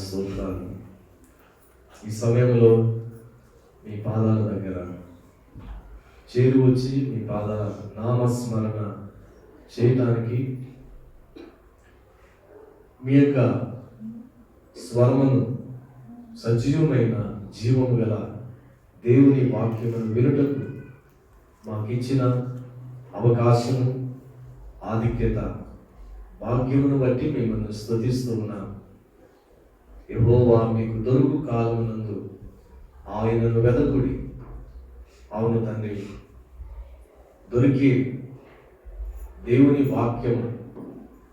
స్తోత్రాలు. ఈ సమయంలో మీ పాదాల దగ్గర చేరి వచ్చి మీ పాదాల నామస్మరణ చేయటానికి మీ యొక్క స్వరమును సజీవమైన జీవము గల దేవుని వాక్యమును వినుటకు మాకిచ్చిన అవకాశము, ఆధిక్యత, భాగ్యమును బట్టి మిమ్మల్ని స్తుతిస్తూ ఉన్నాం. యెహోవా మీకు దొరుకు కాలమునందు ఆయనను వెదకుడి. అవును తండ్రి, దొరికి దేవుని వాక్యము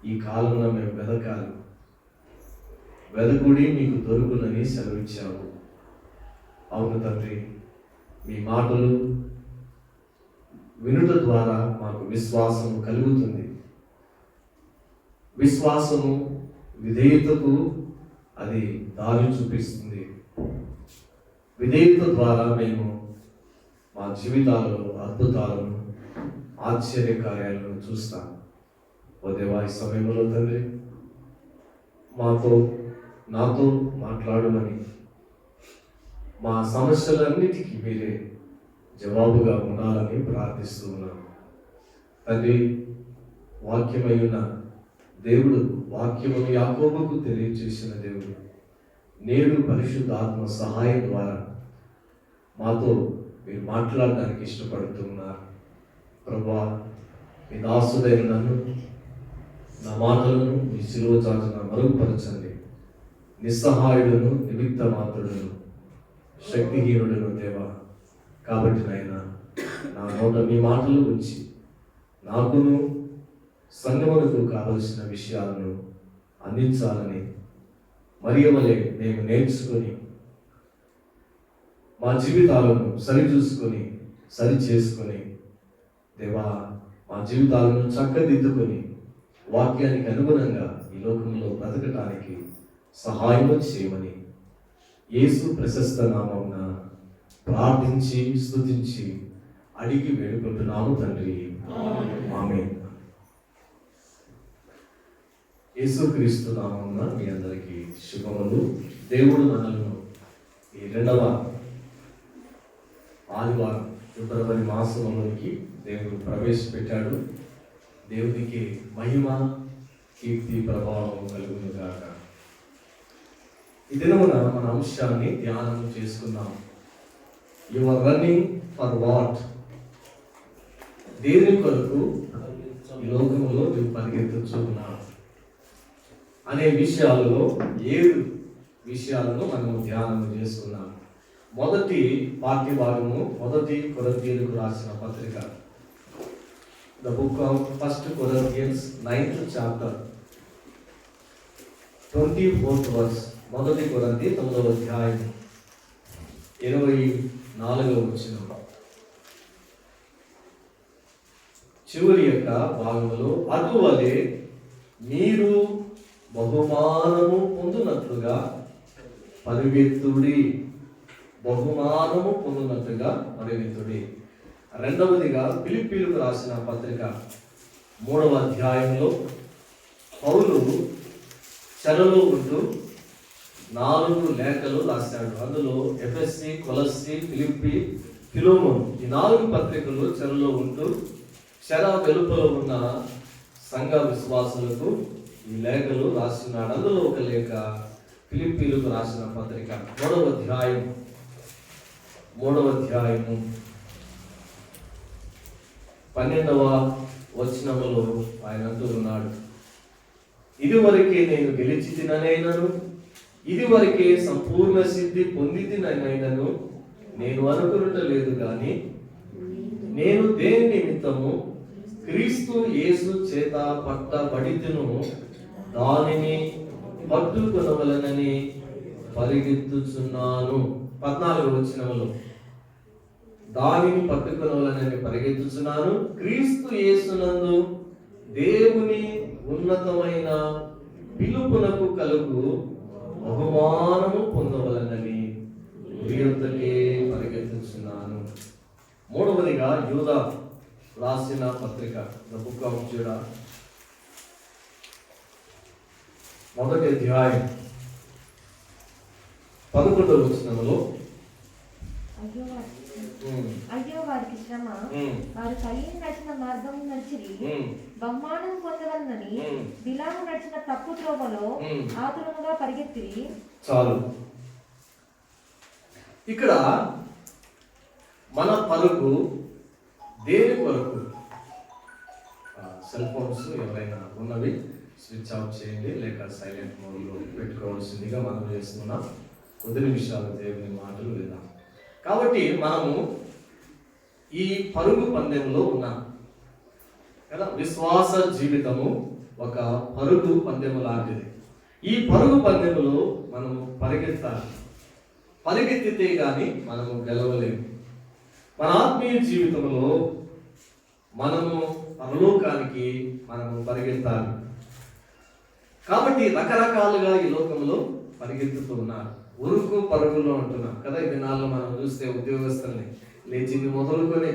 ఈ కాలంలో మేము వెదకాలి. వెదకుడి మీకు దొరుకునని సెలవిచ్చావు. అవును తండ్రి, మీ మాటలు వినుట ద్వారా మాకు విశ్వాసము కలుగుతుంది. విశ్వాసము విధేయతకు అది దారి చూపిస్తుంది. విధేయత ద్వారా మేము మా జీవితాలలో అద్భుతాలను, ఆశ్చర్యకార్యాలను చూస్తాం. ఓ దేవా, ఈ సమయంలో తండ్రి నాతో మాట్లాడమని, మా సమస్యలన్నిటికీ మీరే జవాబుగా ఉండాలని ప్రార్థిస్తూ ఉన్నాను. తండ్రి, వాక్యమై ఉన్న దేవుడు, వాక్యమును యాకోబుకు తెలియజేసిన దేవుడు నేడు పరిశుద్ధాత్మ సహాయం ద్వారా మాతో మీరు మాట్లాడడానికి ఇష్టపడుతున్నారు. ప్రభువా, మీ దాసుడైన నన్ను, నా మాటలను మీ శిలువ చాటున మరుగుపరచండి. నిస్సహాయుడును, నిమిత్త మాత్రుడును, శక్తిహీనుడును దేవా. కాబట్టి నాయనా, నా నోట మీ మాటలు ఉంచి నాకును సంగమునకు కావలసిన విషయాలను అందించాలని మరియవలే మేము నేర్చుకొని మా జీవితాలను సరిచూసుకొని సరిచేసుకొని దేవా, మా జీవితాలను చక్కదిద్దుకొని వాక్యానికి అనుగుణంగా ఈ లోకంలో బ్రతకటానికి సహాయం చేయమని యేసు ప్రశస్త నామమున ప్రార్థించి స్తుతించి అడిగి వేడుకుంటున్నాము తండ్రి, ఆమేన్. యేసుక్రీస్తు నామమున మీ అందరికీ శుభములు. దేవుడు మనలను ఈ 2వ ఆదివారం ఫిబ్రవరి మాసంలోనికి దేవుడు ప్రవేశపెట్టాడు. దేవునికి మహిమ, కీర్తి, ప్రభావం కలుగును గాక. ఈ దినమున మన అంశాన్ని ధ్యానం చేసుకుందాం. You are running for what? దేని కొరకు ఈ లోకములో నువ్వు పరిగెత్తుచున్నావు అనే విషయాలలో 7 విషయాలను మనము ధ్యానం చేసుకున్నాం. మొదటి పాఠ్యభాగము 1 కొరింథీయులకు రాసిన పత్రిక, the book of 1 Corinthians 9th chapter 24th verse. 1 కొరింథీ 9వ అధ్యాయం 24వ వచనం. చివరి యొక్క భాగంలో అటువలే మీరు బహుమానము పొందునట్లుగా పరిగెత్తుడి. బహుమానము పొందునట్లుగా పరిగెత్తుడి. రెండవదిగా ఫిలిప్పీయులకు రాసిన పత్రిక 3వ అధ్యాయంలో పౌలు చెరలో ఉంటూ 4 లేఖలు రాశాడు. అందులో ఎఫెసీ, కొలస్సీ, ఫిలిప్పీ, ఫిలోమోను, ఈ 4 పత్రికలు చెరలో ఉంటూ చెర వెలుపల ఉన్న సంఘ విశ్వాసులకు ఈ లేఖలు రాస్తున్నాడు. అందులో ఒక లేఖ ఫిలిప్పీయులకు రాసిన పత్రిక 3వ అధ్యాయము 12వ వచనములో ఆయన అంటూ ఉన్నాడు, ఇదివరకే నేను గెలిచి తిననైనను, ఇదివరకే సంపూర్ణ సిద్ధి పొంది తిననైనను నేను అనుకునుట లేదు కానీ నేను దేని నిమిత్తము క్రీస్తు యేసు చేత పట్టబడితిను దానిని పట్టుకొనవలనని పరిగెత్తుచున్నాను. 14వ వచనములో దానిని పట్టుకొనవలనని పరిగెత్తుచున్నాను, క్రీస్తు యేసునందు దేవుని ఉన్నతమైన పిలుపునకు కలుగు బహుమానము పొందవలనని గురియొద్దకే పరిగెత్తుచున్నాను. 3వదిగా యూదా రాసిన పత్రిక, ద బుక్ ఆఫ్ జూడా, 1వ అధ్యాయం 11వ వచనంలో అయ్యో వారికి శ్రమ, వారు కయ్యను నడిచిన మార్గం నడిచిరి, బహుమానం పొందవలనని బిలాము నడిచిన తప్పు త్రోవలో ఆతురముగా పరిగెత్తిరి. చాలు. ఇక్కడ మన పరుగు దేని కొరకు? సెల్ ఫోన్స్ ఎవరైనా ఉన్నవి స్విచ్ ఆఫ్ చేయండి, లేక సైలెంట్ మోడ్లో పెట్టుకోవాల్సిందిగా మనం చేస్తున్నాం. కొద్ది నిమిషాలు దేవుని మాటలు విందాం. కాబట్టి మనము ఈ పరుగు పందెంలో ఉన్నాం కదా. విశ్వాస జీవితము ఒక పరుగు పందెము లాంటిది. ఈ పరుగు పందెములో మనము పరిగెత్తాలి. పరిగెత్తితే కానీ మనము గెలవలేము. మన ఆత్మీయ జీవితంలో మనము పరలోకానికి మనము పరిగెత్తాలి. కాబట్టి రకరకాలుగా ఈ లోకంలో పరిగెత్తుతూ ఉన్నారు. ఉరుకు పరుగులో ఉంటున్నాం కదా. ఈ దినాల్లో మనం చూస్తే ఉద్యోగస్తుల్ని లేచింది మొదలుకొని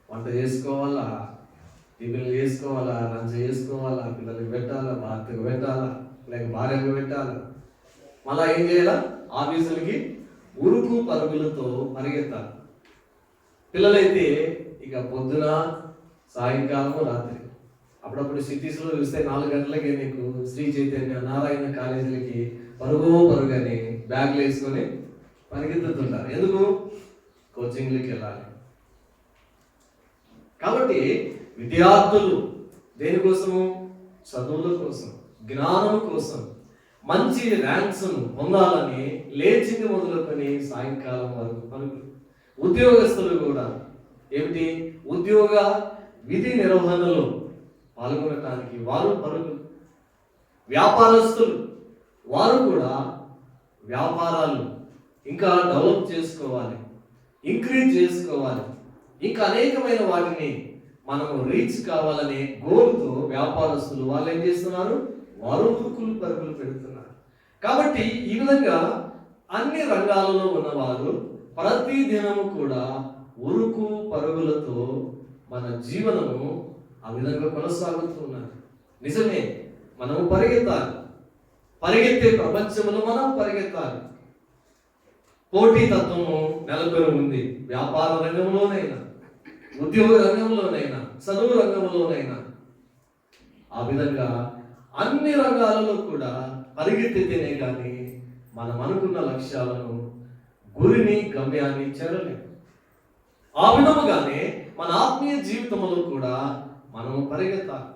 వంట చేసుకోవాలా, టిఫిన్లు చేసుకోవాలా, లంచ్ చేసుకోవాలా, పిల్లలకి పెట్టాలా, భర్తకు పెట్టాలా, లేక భార్యకు పెట్టాలా, మళ్ళా ఏం చేయాలా, ఆఫీసులకి ఉరుకు పరుగులతో పరిగెత్తాలి. పిల్లలైతే ఇక పొద్దున, సాయంకాలము, రాత్రి. అప్పుడప్పుడు సిటీస్లో చూస్తే 4 గంటలకే నీకు శ్రీ చైతన్య నారాయణ కాలేజీలకి పరుగని బ్యాగ్లు వేసుకొని పరిగెత్తుతుంటారు. ఎందుకు? కోచింగ్లకి వెళ్ళాలి. కాబట్టి విద్యార్థులు దేనికోసము? చదువుల కోసం, జ్ఞానం కోసం, మంచి ర్యాంక్స్ను పొందాలని లేచింది మొదలుకొని సాయంకాలం వరకు పరుగులు. ఉద్యోగస్తులు కూడా ఏమిటి? ఉద్యోగ విధి నిర్వహణలో పాల్గొనటానికి వారు పరుగులు. వ్యాపారస్తులు వారు కూడా వ్యాపారాలు ఇంకా డెవలప్ చేసుకోవాలి, ఇంక్రీజ్ చేసుకోవాలి, ఇంకా అనేకమైన వాటిని మనము రీచ్ కావాలనే గోల్తో వ్యాపారస్తులు వాళ్ళు ఏం చేస్తున్నారు? వారు ఉరుకులు పరుగులు పెడుతున్నారు. కాబట్టి ఈ విధంగా అన్ని రంగాలలో ఉన్నవారు ప్రతి దినము కూడా ఉరుకు పరుగులతో మన జీవనము ఆ విధంగా కొనసాగుతున్నారు. నిజమే, మనము పరిగెత్తాలి. పరిగెత్తే ప్రపంచంలో మనం పరిగెత్తాలి. పోటీ తత్వము నెలకొని ఉంది. వ్యాపార రంగంలోనైనా, ఉద్యోగ రంగంలోనైనా, చదువు రంగంలోనైనా. ఆ విధంగా అన్ని రంగాలలో కూడా పరిగెత్తితేనే కానీ మనం అనుకున్న లక్ష్యాలను, గురిని, గమ్యాన్ని చేరలేము. ఆ విధముగానే మన ఆత్మీయ జీవితంలో కూడా మనము పరిగెత్తాలి.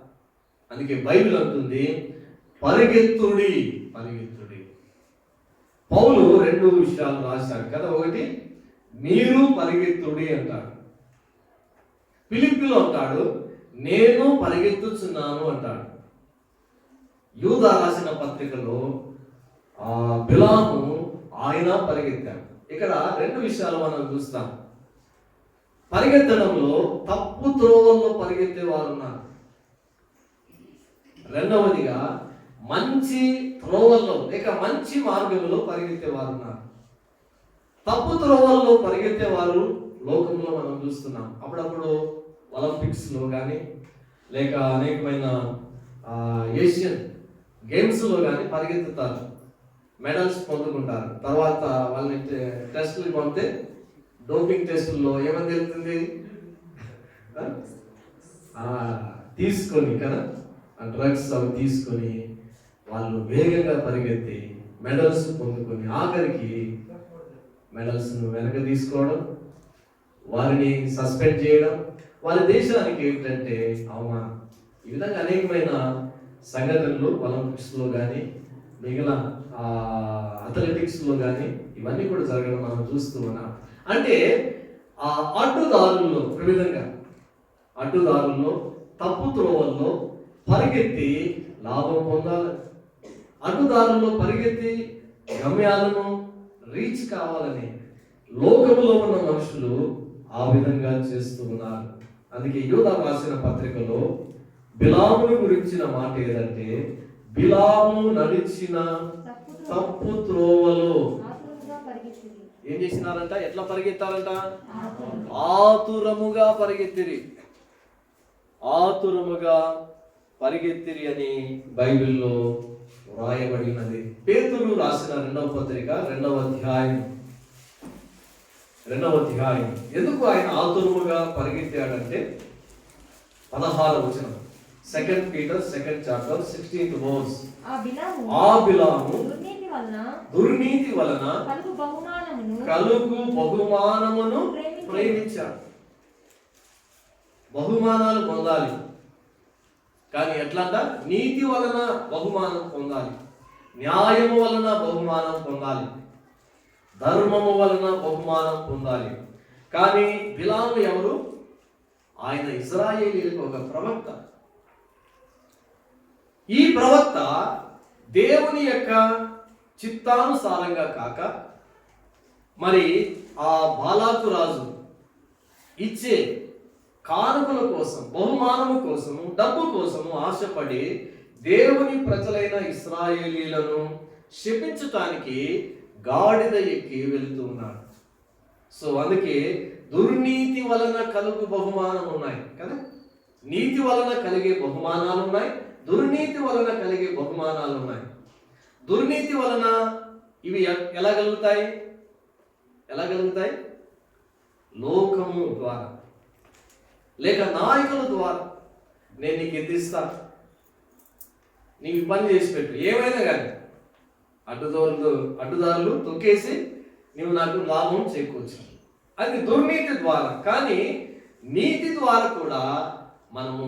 అందుకే బైబిల్ అంటుంది, పరిగెత్తుడి, పరిగెత్తుడి. పౌలు 2 విషయాలు రాశాడు కదా. ఒకటి, మీరు పరిగెత్తుడి అంటాడు. ఫిలిప్పీలో అంటాడు, నేను పరిగెత్తుచున్నాను అంటాడు. యూదా రాసిన పత్రికలో బిలాము ఆయన పరిగెత్తాడు. ఇక్కడ 2 విషయాలు మనం చూస్తాం. పరిగెత్తడంలో తప్పు త్రోవల్లో పరిగెత్తే వారు ఉన్నారు. రెండవదిగా మంచి త్రోవల్లో లేక మంచి మార్గంలో పరిగెత్తే వారు ఉన్నారు. తప్పు త్రోవల్లో పరిగెత్తే వారు లోకంలో మనం చూస్తున్నాం. అప్పుడప్పుడు ఒలింపిక్స్లో కానీ లేక అనేకమైన ఏషియన్ గేమ్స్లో కానీ పరిగెత్తుతారు, మెడల్స్ పొందుకుంటారు. తర్వాత వాళ్ళని టెస్టులు పంపితే డోపింగ్ టెస్టుల్లో ఏమని తెలుస్తుంది? తీసుకొని కదా డ్రగ్స్ అవి తీసుకొని వాళ్ళు వేగంగా పరిగెత్తి మెడల్స్ పొందుకొని ఆఖరికి మెడల్స్ను వెనక తీసుకోవడం, వారిని సస్పెండ్ చేయడం, వాళ్ళ దేశానికి ఏమిటంటే అవమానం. ఈ విధంగా అనేకమైన సంఘటనలు ఒలింపిక్స్లో కానీ మిగిలిన అథ్లెటిక్స్లో కానీ ఇవన్నీ కూడా జరగడం మనం చూస్తూ ఉన్నాం. అంటే ఆ అడ్డుదారుల్లో ఒక విధంగా అడ్డుదారుల్లో తప్పు త్రోవల్లో పరిగెత్తి లాభం పొందాలి. అడ్డుదారుల్లో పరిగెత్తి గమ్యాలను రీచ్ కావాలని లోకంలో ఉన్న మనుషులు ఆ విధంగా చేస్తూ ఉన్నారు. అందుకే యూదా రాసిన పత్రికలో బిలామును గురించిన మాట ఏదంటే, బిలాము నడిచిన తప్పు త్రోవలో ఏం చేసినారంట? ఎట్లా పరిగెత్తారంట? ఆతురముగా పరిగెత్తిరి. ఆతురముగా పరిగెత్తిరి అని బైబిల్లో వ్రాయబడినది. పేతురు రాసిన రెండవ పత్రిక 2వ అధ్యాయం ఎందుకు ఆయన ఆతురముగా పరిగెత్తాడంటే 16వ వచనం, 2 Peter 2nd chapter 16th verse. ఆ బిలాము దుర్నీతి వలన కలుగు బహుమానమును ప్రేమించాడు. బహుమానాలు పొందాలి, కానీ ఎట్లంట? నీతి వలన బహుమానం పొందాలి, న్యాయము వలన బహుమానం పొందాలి, ధర్మము వలన బహుమానం పొందాలి. కానీ బిలాము ఎవరు? ఆయన ఇశ్రాయేలీయులకు ఒక ప్రవక్త. ఈ ప్రవక్త దేవుని యొక్క చిత్తానుసారంగా కాక మరి ఆ బాలాకు రాజు ఇచ్చే కానుకల కోసం, బహుమానము కోసము, డబ్బు కోసము ఆశపడి దేవుని ప్రజలైన ఇశ్రాయేలీలను శపించటానికి గాడిద ఎక్కి వెళుతూ ఉన్నాడు. సో అందుకే దుర్నీతి వలన కలుగు బహుమానం ఉన్నాయి కదా. నీతి వలన కలిగే బహుమానాలు ఉన్నాయి, దుర్నీతి వలన కలిగే బహుమానాలు ఉన్నాయి. దుర్నీతి వలన ఇవి ఎలా కలుగుతాయి? లోకము ద్వారా, లేక నాయకుల ద్వారా. నేను నీకు ఎంత ఇస్తా, నీకు పని చేసి పెట్టు, ఏమైనా కానీ అడ్డుదారులు తొక్కేసి నువ్వు నాకు లాభం చేకూర్చు. అది దుర్నీతి ద్వారా. కానీ నీతి ద్వారా కూడా మనము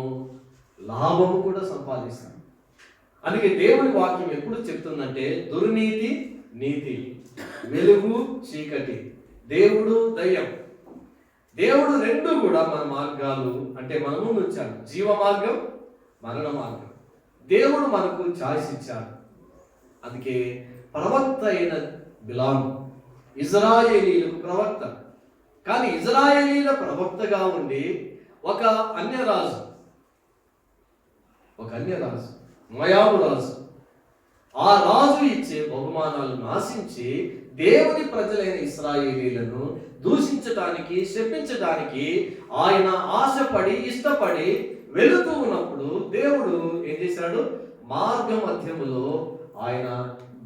లాభము కూడా సంపాదిస్తాం. అందుకే దేవుని వాక్యం ఎప్పుడు చెప్తుందంటే దుర్నీతి నీతి, వెలుగు చీకటి, దేవుడు దయ్యం. దేవుడు రెండు కూడా మన మార్గాలు అంటే మన ముందు ఉంచాడు. జీవ మార్గం, మరణ మార్గం. దేవుడు మనకు చాయిస్ ఇచ్చాడు. అందుకే ప్రవక్త అయిన బిలాము ఇజ్రాయేలీలకు ప్రవక్త. కానీ ఇజ్రాయేలీల ప్రవక్తగా ఉండి ఒక అన్యరాజు మోయాబు రాజు, ఆ రాజు ఇచ్చే బహుమానాలను ఆశించి దేవుని ప్రజలైన ఇశ్రాయేలీలను దూషించటానికి, శపించటానికి ఆయన ఆశపడి ఇష్టపడి వెళుతూ ఉన్నప్పుడు దేవుడు ఏం చేశాడు? మార్గ మధ్యములో ఆయన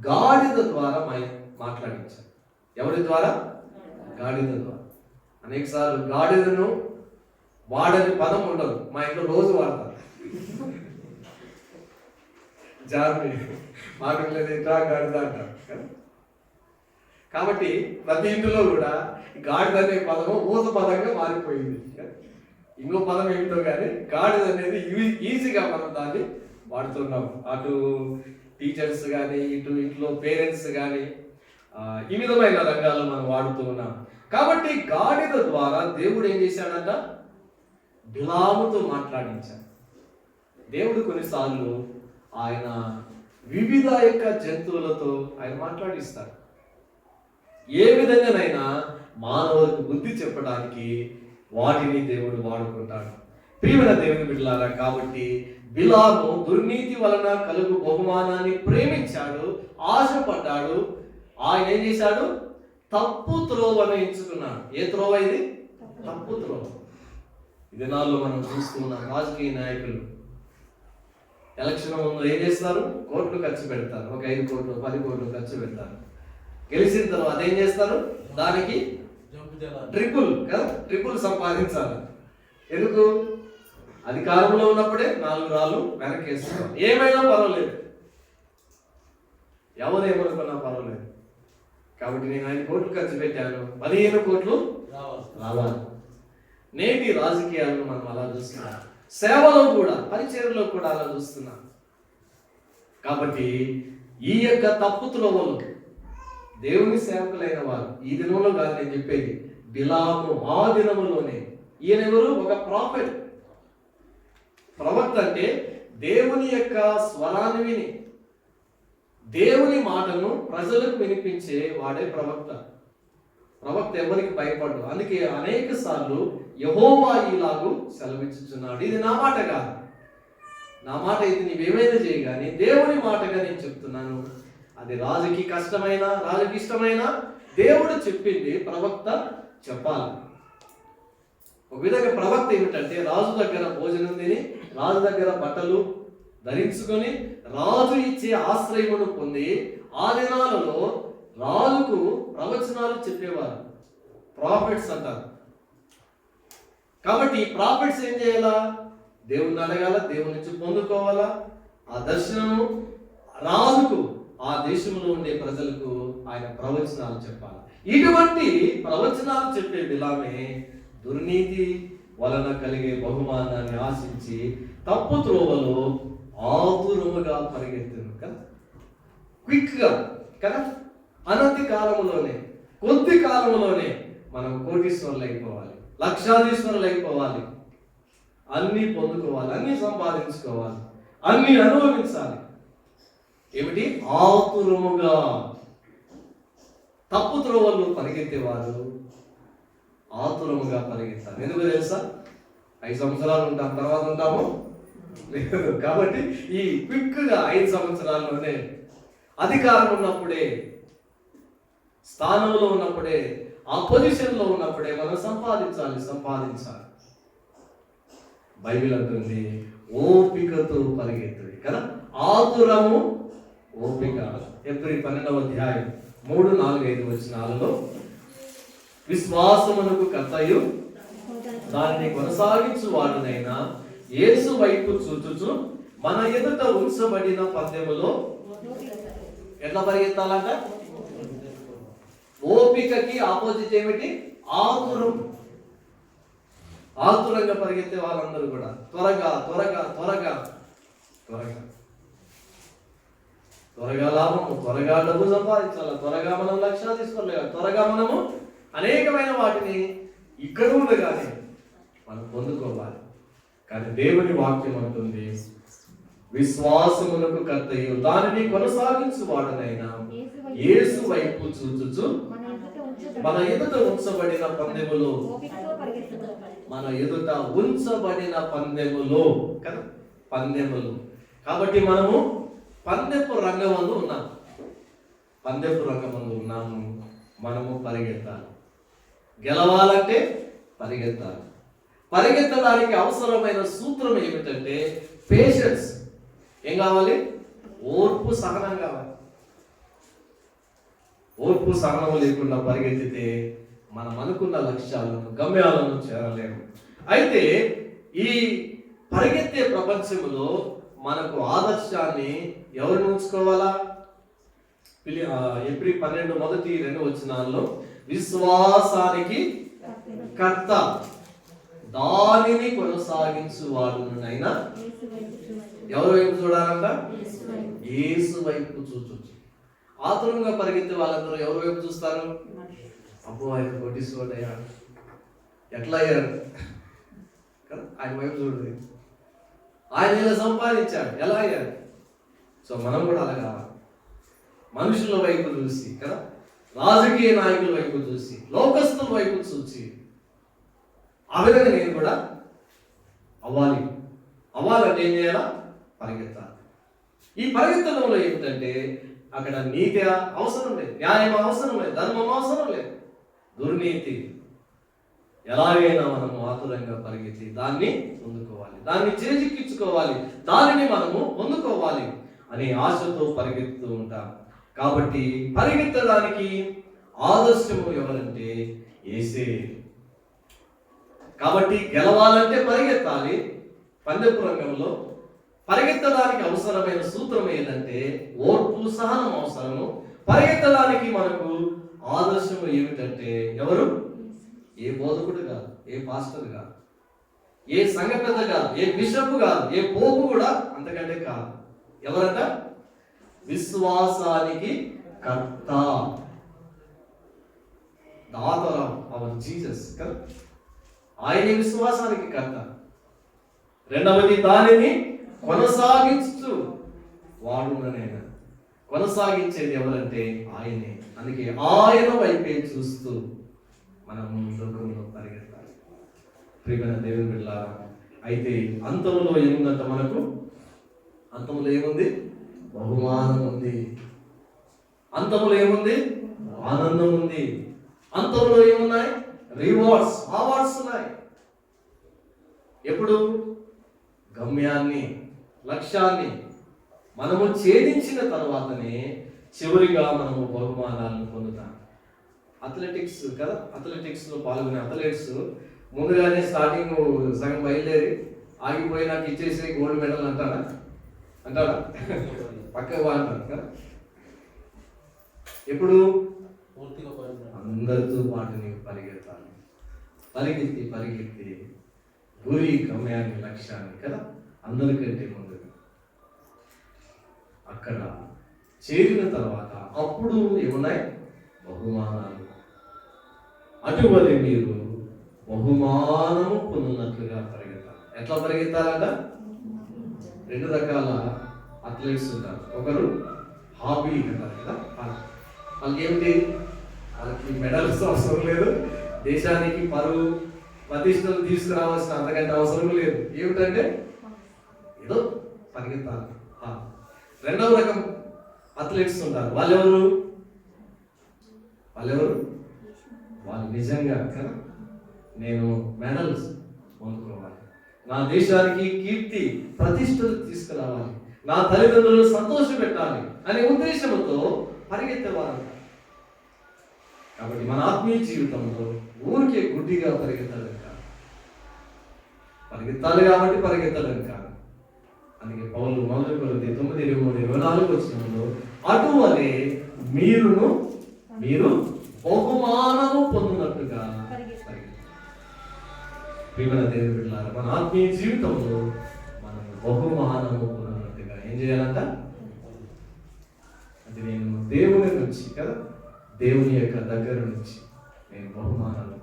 గాడిద ద్వారా మాట్లాడించాడు. ఎవరి ద్వారా? గాడిద ద్వారా. అనేక సార్లు గాడిదను వాడని పదం ఉండదు, మా ఇంట్లో రోజు వాడతారు. జాగ్రత్త మాట్లాడలేదు ఇట్లా గాడిద అంటారు. కాబట్టి ప్రతి ఇంటిలో కూడా గాడిద అనే పదము ఊత పదంగా మారిపోయింది. ఇంకో పదం ఏమిటో కానీ గాడిద అనేది ఈజీగా మనం దాన్ని వాడుతున్నాం. అటు టీచర్స్ కానీ, ఇటు ఇంట్లో పేరెంట్స్ కానీ, ఈ విధమైన రంగాల్లో మనం వాడుతూ ఉన్నాం. కాబట్టి గాడిద ద్వారా దేవుడు ఏం చేశాడంట? బిలాముతో మాట్లాడించాడు. దేవుడు కొన్నిసార్లు ఆయన వివిధ యొక్క జంతువులతో ఆయన మాట్లాడిస్తాడు. ఏ విధంగానైనా మానవులకు బుద్ధి చెప్పడానికి వాటిని దేవుడు వాడుకుంటాడు. ప్రియమైన దేవుని బిడ్డలారా, కాబట్టి బిలాము దుర్నీతి వలన కలుగు బహుమానాన్ని ప్రేమించాడు, ఆశపడ్డాడు. ఆయన ఏం చేశాడు? తప్పు త్రోవను ఎంచుకున్నాడు. ఏ త్రోవ ఇది? తప్పు త్రోవ. ఈ దినాల్లో మనం చూస్తున్నాం రాజకీయ నాయకులు ఎలక్షన్ ముందు ఏం చేస్తారు? కోట్లు ఖర్చు పెడతారు. ఒక 5 కోట్లు 10 కోట్లు ఖర్చు పెడతారు. గెలిచిన తర్వాత ఏం చేస్తారు? దానికి ట్రిపుల్ సంపాదించాలి. ఎందుకు? అధికారంలో ఉన్నప్పుడే 4 రాళ్ళు వెనకేస్తారు. ఏమైనా పర్వాలేదు, ఎవరేమనుకున్నా పర్వాలేదు. కాబట్టి నేను 5 కోట్లు ఖర్చు పెట్టాను, 15 కోట్లు రావాలి. నేటి రాజకీయాలను మనం అలా చూస్తున్నాం. సేవలో కూడా, పరిచర్యలో కూడా అలా చూస్తున్నాం. కాబట్టి ఈ యొక్క తప్పు త్రోవలు దేవుని సేవకులైన వారు ఈ దినంలో కాదు నేను చెప్పేది, బిలాము ఆ దినములోనే. ఈయన ఎవరు? ఒక ప్రాఫెట్, ప్రవక్త. అంటే దేవుని యొక్క స్వరాన్ని విని దేవుని మాటను ప్రజలకు వినిపించే వాడే ప్రవక్త. ప్రవక్త ఎవరికి భయపడ్డు. అందుకే అనేక సార్లు యెహోవా ఇలాగూ సెలవిచ్చుచున్నాడు. ఇది నా మాట కాదు, నా మాట అయితే నీవేమైనా చేయగాని దేవుని మాటగా నేను చెప్తున్నాను. అది రాజుకి కష్టమైన, రాజుకి ఇష్టమైన, దేవుడు చెప్పింది ప్రవక్త చెప్పాలి. ఒక విధంగా ప్రవక్త ఏమిటంటే రాజు దగ్గర భోజనం తిని, రాజు దగ్గర బట్టలు ధరించుకొని, రాజు ఇచ్చే ఆశ్రయమును పొంది ఆ దినాలలో రాజుకు ప్రవచనాలు చెప్పేవారు. ప్రాఫిట్స్ అంటారు. కాబట్టి ప్రాఫిట్స్ ఏం చేయాలా? దేవుణ్ణి అడగాల, దేవుని నుంచి పొందుకోవాలా. ఆ దర్శనము రాజుకు, ఆ దేశంలో ఉండే ప్రజలకు ఆయన ప్రవచనాలు చెప్పాలి. ఇటువంటి ప్రవచనాలు చెప్పే బిలామే దుర్నీతి వలన కలిగే బహుమానాన్ని ఆశించి తప్పు త్రోవలో ఆతురముగా పరిగెత్తాను కదా, క్విక్గా కదా. అనతి కాలంలోనే, కొద్ది కాలంలోనే మనం కోటీశ్వరులు అయిపోవాలి, లక్షాధీశ్వరులు అయిపోవాలి, అన్నీ పొందుకోవాలి, అన్నీ సంపాదించుకోవాలి, అన్నీ అనుభవించాలి. ఏమిటి? ఆతురముగా. తప్పు త్రోవల్లో పరిగెత్తేవారు ఆతురముగా పరిగెత్తాలి. ఎందుకు తెలుసా? 5 సంవత్సరాలు ఉంటాం, తర్వాత ఉంటాము లేదు. కాబట్టి ఈ క్విక్గా 5 సంవత్సరాల్లోనే, అధికారం ఉన్నప్పుడే, స్థానంలో ఉన్నప్పుడే, ఆ పొజిషన్లో ఉన్నప్పుడే మనం సంపాదించాలి. బైబిల్ అంటుంది ఓపికతో పరిగెత్తుడి కదా. ఆతురము, ఓపిక. ఎబ్రీ 12వ అధ్యాయం 3, 4, 5 వచనాలలో విశ్వాసమునకు కర్తయు దానిని కొనసాగించు వాడునైనా యేసు వైపు చూచుచు మన ఎదుట ఉంచబడిన పందెములో ఎట్లా పరిగెత్తాలంట? ఓపికకి ఆపోజిట్ ఏమిటి? ఆతురం. ఆతురంగా పరిగెత్తే వాళ్ళందరూ కూడా త్వరగా త్వరగా త్వరగా త్వరగా త్వరగా లాభము, త్వరగా డబ్బు సంపాదించాలి, త్వరగా మనం లక్ష్యాలు తీసుకోలేదు, త్వరగా మనము అనేకమైన వాటిని ఇక్కడ ఉండగానే మనం పొందుకోవాలి. కానీ దేవుని వాక్యం అంటుంది విశ్వాసమునకు కర్తయు దానిని కొనసాగించు వాడనైనా యేసు వైపు చూచుచు మన ఎదుట ఉంచబడిన పందెములో, మన ఎదుట ఉంచబడిన పందెములో కదా, పందెములు. కాబట్టి మనము పందెపు రంగమందు ఉన్నాము. మనము పరిగెత్తాలి. గెలవాలంటే పరిగెత్తాలి. పరిగెత్తడానికి అవసరమైన సూత్రం ఏమిటంటే పేషెన్స్. ఏం కావాలి? ఓర్పు, సహనం కావాలి. ఓర్పు సహనం లేకుండా పరిగెత్తితే మనం అనుకున్న లక్ష్యాలను, గమ్యాలను చేరలేము. అయితే ఈ పరిగెత్తే ప్రపంచంలో మనకు ఆదర్శాన్ని ఎవరిని ఉంచుకోవాలా? ఎబ్రీ 12 మొదటి 2 వచనాల్లో విశ్వాసానికి కర్త దానిని కొనసాగించు వాడునైనా ఎవరి వైపు చూడాలంట? యేసు వైపు చూచొచ్చు. ఆతురంగా పరిగెత్తే వాళ్ళందరూ ఎవరి వైపు చూస్తారు? అబ్బో ఆయన కోటీశ్వరుడు అయ్యాడు, ఎట్లా అయ్యాడు కదా, ఆయన వైపు చూడదు. ఆయన ఇలా సంపాదించాడు, ఎలా అయ్యాడు? సో మనం కూడా అలా కావాలి. మనుషుల వైపు చూసి కదా, రాజకీయ నాయకుల వైపు చూసి, లోకస్తుల వైపు చూసి ఆ విధంగా నేను కూడా అవ్వాలంటే ఏం చేయాలా? పరిగెత్తాలి. ఈ పరిగెత్తడంలో ఏమిటంటే అక్కడ నీతి అవసరం లేదు, న్యాయం అవసరం లేదు, ధర్మం అవసరం లేదు, దుర్నీతి. ఎలాగైనా మనము ఆతురంగా పరిగెత్తి దాన్ని పొందుకోవాలి, దాన్ని చేజిక్కించుకోవాలి, దానిని మనము పొందుకోవాలి అనే ఆశతో పరిగెత్తుతూ ఉంటాం. కాబట్టి పరిగెత్తడానికి ఆదర్శము ఎవరంటే యేసే. కాబట్టి గెలవాలంటే పరిగెత్తాలి. పందెపు రంగంలో పరిగెత్తడానికి అవసరమైన సూత్రం ఏంటంటే ఓర్పు, సహనం అవసరము. పరిగెత్తడానికి మనకు ఆదర్శము ఏమిటంటే ఎవరు? ఏ బోధకుడు కాదు, ఏ పాస్టర్ కాదు, ఏ సంఘ పెద్ద కాదు, ఏ బిషప్ కాదు, ఏ పోపు కూడా అంతకంటే కాదు. ఎవరంట? విశ్వాసానికి కర్త, the author of our Jesus కదా. ఆయనే విశ్వాసానికి కర్త. రెండవది దానిని కొనసాగించు వాడునైనా. కొనసాగించేది ఎవరంటే ఆయనే. అందుకే ఆయన వైపే చూస్తూ మనము లోకంలో పరిగెత్తాలి. ప్రియమైన దేవుని బిడ్డలారా, అయితే అంతములో ఏముందంట? మనకు అంతములో ఏముంది? బహుమానం ఉంది. అంతములో ఏముంది? ఆనందం ఉంది. అంతములో ఏమున్నాయి? రివార్డ్స్, అవార్డ్స్ ఉన్నాయి. ఎప్పుడు? గమ్యాన్ని, లక్ష్యాన్ని మనము ఛేదించిన తర్వాతనే చివరిగా మనము బహుమానాలను పొందుతాం. అథ్లెటిక్స్ కదా, అథ్లెటిక్స్లో పాల్గొనే అథ్లెట్స్ ముందుగానే స్టార్టింగ్ సగం బయలుదేరి ఆగిపోయి నాకు ఇచ్చేసి గోల్డ్ మెడల్ అంటారా పక్కగా అంటారు కదా. ఎప్పుడు అందరితో పాటు నీకు పరిగెత్తాలి, పరిగెత్తి గురి గమ్యాన్ని లక్ష్యాన్ని కదా అందరికంటే ముందుగా అక్కడ చేరిన తర్వాత అప్పుడు ఏమున్నాయి బహుమానాలు. అటువంటి మీరు బహుమానము పొందినట్లుగా పరిగెత్తాలి. ఎట్లా పరిగెత్తాలంట? 2 రకాల అథ్లెట్స్ ఉంటారు. ఒకరు హాబీ అంటారు కదా, వాళ్ళకి ఏమిటి, వాళ్ళకి మెడల్స్ అవసరం లేదు, దేశానికి పరువు ప్రతిష్టలు తీసుకురావాల్సిన అంతకంటే అవసరం లేదు. ఏమిటంటే ఏదో పరిగెత్తాలి. రెండవ రకం అథ్లెట్స్ ఉంటారు. వాళ్ళెవరు వాళ్ళు నిజంగా కదా నేను మెడల్స్ పొందుకోవాలి, నా దేశానికి కీర్తి ప్రతిష్టలు తీసుకురావాలి, నా తల్లిదండ్రులను సంతోషపెట్టాలి అనే ఉద్దేశంతో పరిగెత్తేవారు. కాబట్టి మన ఆత్మీయ జీవితంలో ఊరికే గుడ్డిగా పరిగెత్తడం కాదు, పరిగెత్తాలి కాబట్టి పరిగెత్తడం కాదు. అందుకే పౌలు 1 కొరింథీ 9:23-24 వచనంలో అటువలే మీరు బహుమానము పొందినట్టుగా పరిగెత్తాలి. ప్రియమైన దేవుని బిడ్డలారా, మన ఆత్మీయ జీవితంలో మనం బహుమానము పొందినట్టుగా ఏం చేయాలంట? అది నేను దేవుని నుంచి కదా, దేవుని యొక్క దగ్గర నుంచి నేను బహుమానాలు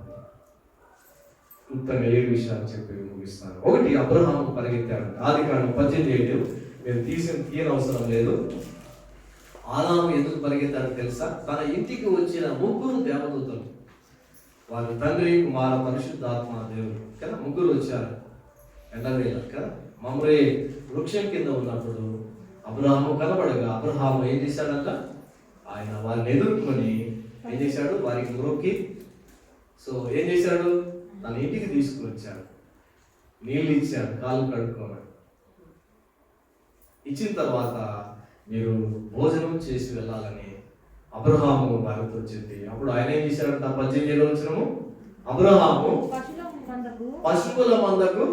క్లుప్తంగా 7 విషయాలు చెప్పి ముగిస్తాను. 1, అబ్రహాము పరిగెత్తాడు. ఆదికాండం 18:7 మీరు తీయనవసరం లేదు. ఆదాము ఎందుకు పరిగెత్తాడో తెలుసా? తన ఇంటికి వచ్చిన 3 దేవదూతలు, వాళ్ళు తండ్రి, కుమార, పరిశుద్ధాత్మ దేవుడు కదా, 3 వచ్చారు ఎండవేళ కదా. మమ్రే వృక్షం కింద ఉన్నప్పుడు అబ్రహాము కనబడగా అబ్రహాము ఏం చేశాడంట? ఆయన వారిని ఎదుర్కొని ఏం చేశాడు? వారికి మొక్కి ఏం చేశాడు? తన ఇంటికి తీసుకువచ్చాడు, నీళ్ళు ఇచ్చాడు, కాళ్ళు కడుక్కోమని. ఇచ్చిన తర్వాత మీరు భోజనం చేసి వెళ్ళాలని అబ్రహాము వారితో చెప్పి అప్పుడు ఆయన ఏం చేశాడంట? 18 వచనము, అబ్రహాము పశువుల మందకు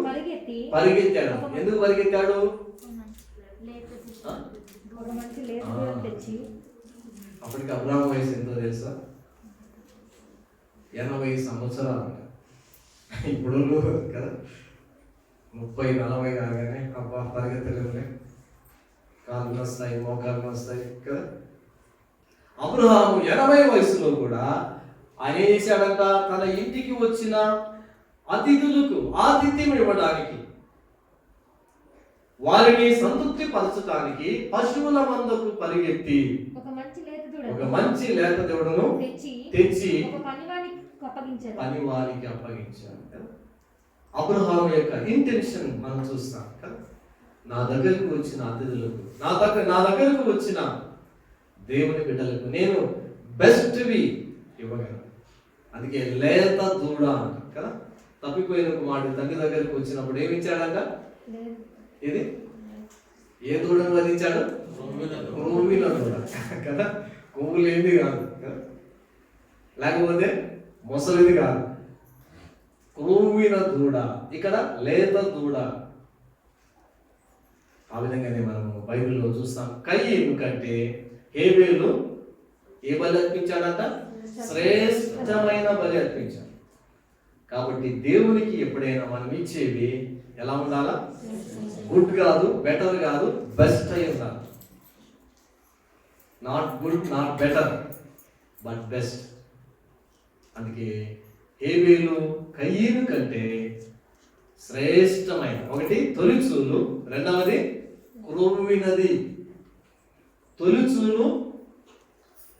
పరిగెత్తాడు. ఎందుకు పరిగెత్తాడు? అప్పటికి అబ్రహాము వయసు ఎంతో తెలుసా? 80 సంవత్సరాలు. ఇప్పుడు కదా 30-40 కాగానే అబ్బా పరిగెత్తలేములే, కాళ్ళు వస్తాయి, మోకాళ్ళు వస్తాయి కదా. అబ్రహాము 80 వయసులో కూడా ఆయన ఏం చేశాడంట? తన ఇంటికి వచ్చిన అతిథులకు ఆతిథ్యం ఇవ్వడానికి, వారిని సంతృప్తి పరచడానికి పశువుల మందకు పరిగెత్తి ఒక మంచి లేత దూడను తెచ్చి పనివానికి అప్పగించాడు. అబ్రహాము యొక్క ఇంటెన్షన్ మనం చూస్తాం కదా. నా దగ్గరకు వచ్చిన అతిథులకు, నా దగ్గరకు వచ్చిన దేవుని బిడ్డలకు నేను బెస్ట్వి ఇవ్వగలను. అందుకే లేత దూడ అంట కదా. తప్పిపోయిన కుమారుడు తండ్రి దగ్గరకు వచ్చినప్పుడు ఏమి ఇచ్చాడంట? ఇది ఏ దూడను వధించాడు? కొవ్విన దూడ కదా. కొవ్వు లేనిది కాదు కదా, లేకపోతే మొసలిది కాదు, కొవ్విన దూడ. ఇక్కడ లేత దూడ. ఆ విధంగానే మనము బైబిల్లో చూస్తాం. కయీను కంటే హేబేలు ఏ బలి అర్పించాడంట? శ్రేష్టమైన బలి అర్పించాడు. కాబట్టి దేవునికి ఎప్పుడైనా మనం ఇచ్చేవి ఎలా ఉండాలా? గుడ్ కాదు, బెటర్ కాదు, బెస్ట్ అయి ఉండాలి. Not good, not better, but best. అందుకే హేబేలు కయీను కంటే శ్రేష్టమైన, ఒకటి తొలిచూలు, రెండవది క్రొవ్వినది. తొలిచూలు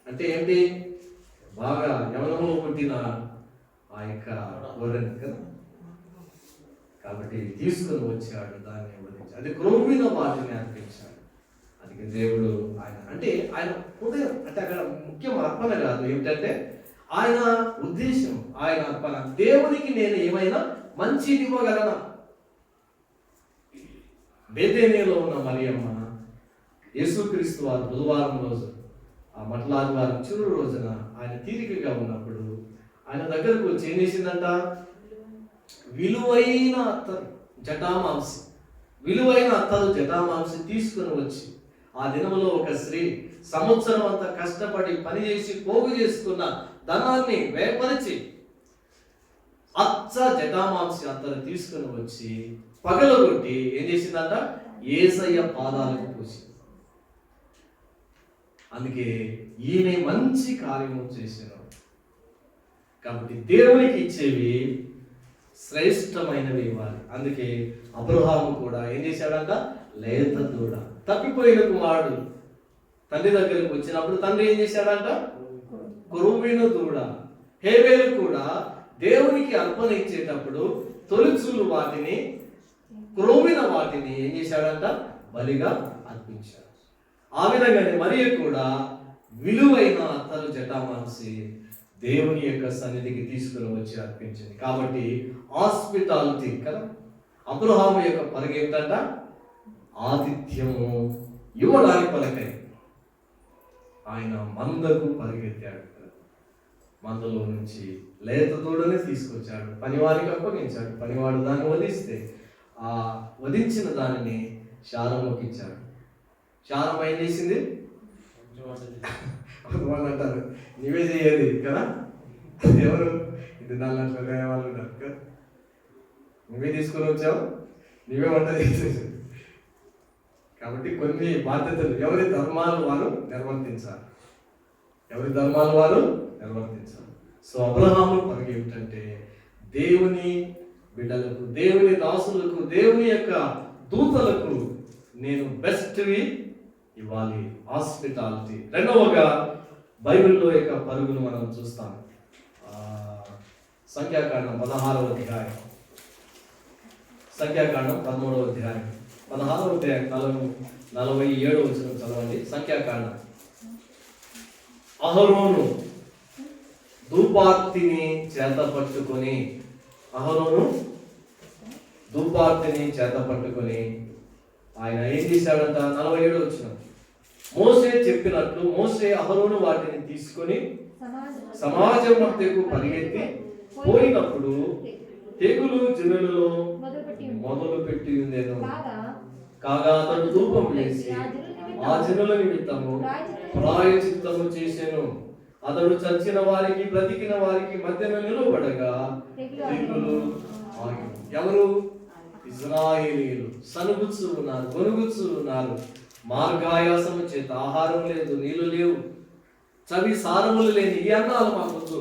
అంటే ఏంటి? బాగా యవనంలో పుట్టిన ఆ యొక్క గొర్రెను కదా. కాబట్టి తీసుకొని వచ్చాడు, దాన్ని వధించాడు. అది క్రొవ్విన వాటిని అర్పించాడు. అందుకే దేవుడు ఆయన హృదయం అంటే అక్కడ ముఖ్యం అర్పణ కాదు, ఏమిటంటే ఆయన ఉద్దేశం, ఆయన అర్పణ. దేవునికి నేను ఏమైనా మంచిది ఇవ్వగలనా? బేతేనియలో ఉన్న మరియమ్మ యేసుక్రీస్తు వారు బుధవారం రోజు ఆ మట్లాదివారం చివరి రోజున ఆయన తీరికగా ఉన్నప్పుడు ఆయన దగ్గరకు వచ్చి ఏం చేసిందంట? విలువైన అత్తరు జటామాంసి, విలువైన అత్తరు జటామాంసి తీసుకుని వచ్చి, ఆ దినములో ఒక స్త్రీ సంవత్సరం అంతా కష్టపడి పనిచేసి పోగు చేసుకున్న ధనాన్ని వేపరిచి అచ్చ జటామాంసి అత్తరు తీసుకుని వచ్చి పగలగొట్టి ఏం చేసిందంట? యేసయ్య పాదాలకు పూసి. అందుకే ఈయన మంచి కార్యము చేసిన కాబట్టి దేవునికి ఇచ్చేవి శ్రేష్టమైనవి ఇవ్వాలి. అందుకే అబ్రహాము కూడా ఏం చేశాడంట? లేత దూడ, తప్పిపోయిన కుమారుడు తండ్రి దగ్గరకు వచ్చినప్పుడు తండ్రి ఏం చేశాడంట? కొరువిన దూడ. హేబేలు కూడా దేవునికి అర్పణ ఇచ్చేటప్పుడు తొలిచూలు వాటిని, క్రోవిన వాటిని ఏం చేశాడంట? బలిగా అర్పించాడు. ఆ విధంగానే మరియ కూడా విలువైన అత్తరు జటామాంసి దేవుని యొక్క సన్నిధికి తీసుకుని వచ్చి అర్పించింది. కాబట్టి హాస్పిటాలిటీ కదా, అబ్రహాము యొక్క పరుగు ఏంటంట? ఆతిథ్యము ఇవ్వడానికి పలకై. ఆయన మందకు పరిగెత్తాడు. మందలో నుంచి లేత దూడనే తీసుకొచ్చాడు, పనివారికి అప్పగించాడు. పనివాడు దాన్ని వధిస్తే ఆ వధించిన దానిని శారమ్మకి ఇచ్చాడు. శారమ్మ ఏం చేసింది? వాళ్ళు అంటారు నీవే చేయదు కదా, ఎవరు ఇది నల్లట్లే వాళ్ళు ఉన్నారు కదా, నువ్వే తీసుకొని వచ్చావు, నువ్వే వంట చేసేసావు. కాబట్టి కొన్ని బాధ్యతలు ఎవరి ధర్మాలు వారు నిర్వర్తించాలి, ఎవరి ధర్మాలు వారు నిర్వర్తించాలి. సో అబ్రహాము పరుగు ఏమిటంటే దేవుని బిడ్డలకు, దేవుని దాసులకు, దేవుని యొక్క దూతలకు నేను బెస్ట్వి ఇవ్వాలి, హాస్పిటాలిటీ. రెండవగా బైబిల్లో యొక్క పరుగును మనం చూస్తాం. సంఖ్యాకాండం 16వ అధ్యాయం, సంఖ్యాకాండం 13వ అధ్యాయం 16వ అధ్యాయం 47వ వచనం చదవండి. సంఖ్యాకాండం. అహరోను ధూపార్తిని చేత పట్టుకొని, అహరోను ధూపార్తిని చేత పట్టుకొని ఆయన ఏం చేశాడంట? 47వ వచనం. మోసే చెప్పినట్లు మోసే అహరోను వాటిని తీసుకొని సమాజం మధ్యకు పరిగెత్తి పోయినప్పుడు తెగులు జనులలో మొదలు పెట్టి ఉండేను. కాగా అతడు ధూపం వేసి ఆ జనుల నిమిత్తము ప్రాయచిత్తము చేసెను. అతడు చచ్చిన వారికి బ్రతికిన వారికి మధ్యన నిలబడగా తెగులు ఆగెను. ఎవరు? ఇజ్రాయేలీయులు. సనుగుచ్చు ఉన్నారు, గొనుగుచ్చు ఉన్నారు. మార్గాయాసము చేత ఆహారం లేదు, నీళ్లు లేవు, చవి సారములు లేని ఈ అన్నాలు మాకొద్దు,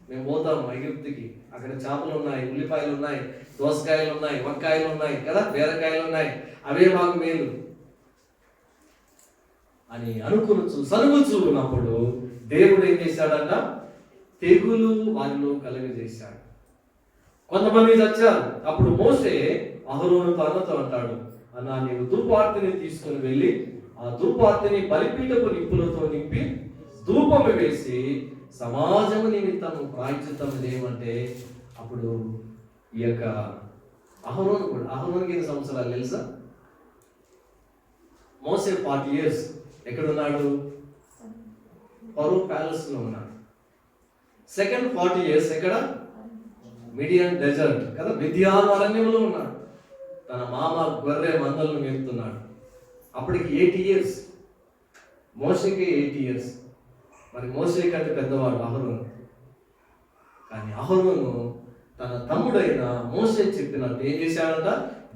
మేము పోతాం ఐగుప్తుకి, అక్కడ చేపలు ఉన్నాయి, ఉల్లిపాయలు ఉన్నాయి, దోసకాయలు ఉన్నాయి, వంకాయలు ఉన్నాయి కదా, బీరకాయలు ఉన్నాయి, అవే మాకు మేలు అని అనుకునొచ్చు సనుగుచ్చు ఉన్నప్పుడు దేవుడు ఏం చేశాడంట? తెగులు వారిలో కలుగజేశాడు. కొంతమంది చచ్చారు. అప్పుడు మోసే అహరోనుతో అన్నతో అంటాడు, అన్నా నీవు ధూపార్తిని తీసుకుని వెళ్ళి ఆ ధూపార్తిని బలిపీఠపు నిప్పులతో నింపి ధూపము వేసి సమాజము నిమిత్తము ప్రాయశ్చిత్తము చేయమంటే, అప్పుడు ఈ యొక్క అహరోను కూడా, అహరోనుకి 5 సంవత్సరాలు తెలుసా? మోసే 40 years ఎక్కడున్నాడు? ఫరో ప్యాలెస్ లో ఉన్నాడు. సెకండ్ 40 years ఎక్కడ? మిడియన్ డెజర్ట్ కదా, మిద్యాను అరణ్యంలో ఉన్నాడు. తన మామ గొర్రె మందలను మేపుతున్నాడు. అప్పటికి 80 years, మోసేకి 80 years. మరి మోసే కంటే పెద్దవాడు అహరోను. కానీ అహరోను తన తమ్ముడైన మోసే చెప్పినట్టు ఏం చేశాడంట?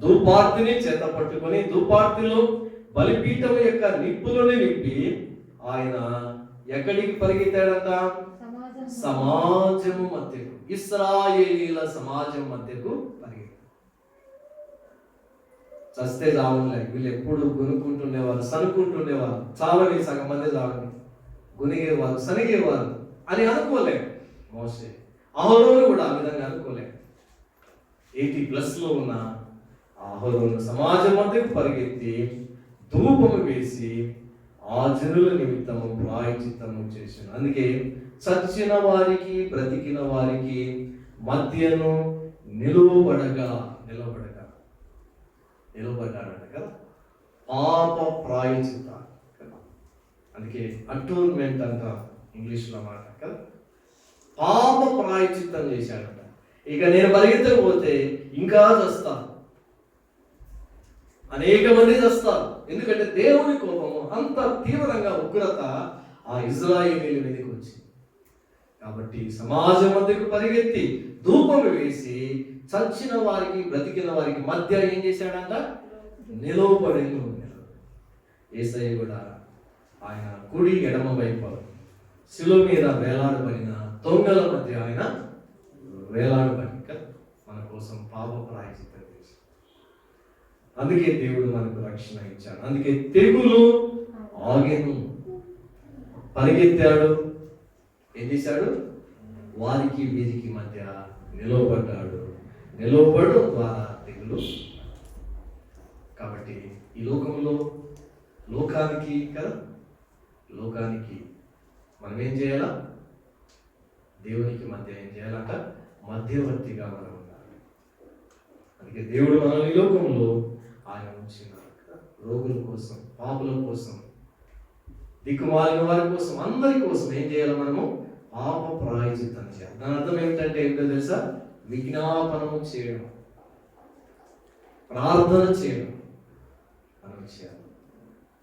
ధూపార్తిని చేత పట్టుకొని ధూపార్తిలో బలిపీఠం యొక్క నిప్పులని నింపి ఆయన ఎక్కడికి పరిగెత్తాడంట? సమాజము మధ్యకు, ఇశ్రాయేలీల సమాజం మధ్యకు పరిగెత్తాడు. చస్తే చావలే, వీళ్ళు ఎప్పుడు గునుకుంటుండేవారు, సనుకుంటుండేవారు. చావని సగం మంది చావని, గునిగేవారు, సనిగేవారు అని అనుకోలేదు మోసే. అహరోను కూడా ఆ విధంగా అనుకోలేదు. 80+ లో ఉన్న అహరోను సమాజం మధ్యకు పరిగెత్తి ధూపము వేసి ఆ జనుల నిమిత్తము ప్రాయశ్చిత్తము చేశాను. అందుకే చచ్చిన వారికి బ్రతికిన వారికి మధ్యను నిలబడ్డాడట కదా, పాప ప్రాయశ్చిత్త. అందుకే అటోన్మెంట్ అంటారు ఇంగ్లీష్లో మాట కదా. పాప ప్రాయశ్చిత్తం చేశాడట. ఇక నేను పరిగెత్తకపోతే ఇంకా చస్తాను, అనేక మంది చస్తారు. ఎందుకంటే దేవుని కోపము అంత తీవ్రంగా ఉగ్రత ఆ ఇజ్రాయేలీల మీదకి వచ్చింది. కాబట్టి సమాజం మధ్యకు పరిగెత్తి ధూపం వేసి చచ్చిన వారికి బ్రతికిన వారికి మధ్య ఏం చేశాడంట? నిలవబడి యేసయ్య కూడా ఆయన కుడి ఎడమ వైపు శిలువ మీద వేలాడబడిన దొంగల మధ్య ఆయన వేలాడబడి మన కోసం పాప ప్రాయశ్చిత్తం చేశాడు. అందుకే దేవుడు మనకు రక్షణ ఇచ్చాడు. అందుకే తెగులు ఆగెను. పరిగెత్తాడు, ఏం చేశాడు? వారికి వీరికి మధ్య నిలవబడ్డాడు. నిలవబడడం ద్వారా తెగులు. కాబట్టి ఈ లోకంలో లోకానికి కదా, లోకానికి మనం ఏం చేయాలా? దేవునికి మధ్య ఏం చేయాలంట? మధ్యవర్తిగా మనం ఉండాలి. అందుకే దేవుడు మనల్ని ఈ లోకంలో ఆయన ఉంచినాడు కదా, రోగుల కోసం, పాపుల కోసం, దిక్కుమాలిన వారి కోసం, అందరి కోసం ఏం చేయాలి? మనము పాప ప్రాయశ్చిత్తం చేయాలి. దాని అర్థం ఏమిటంటే ఏంటో తెలుసా? విజ్ఞాపనం చేయడం, ప్రార్థన చేయడం మనం చేయాలి.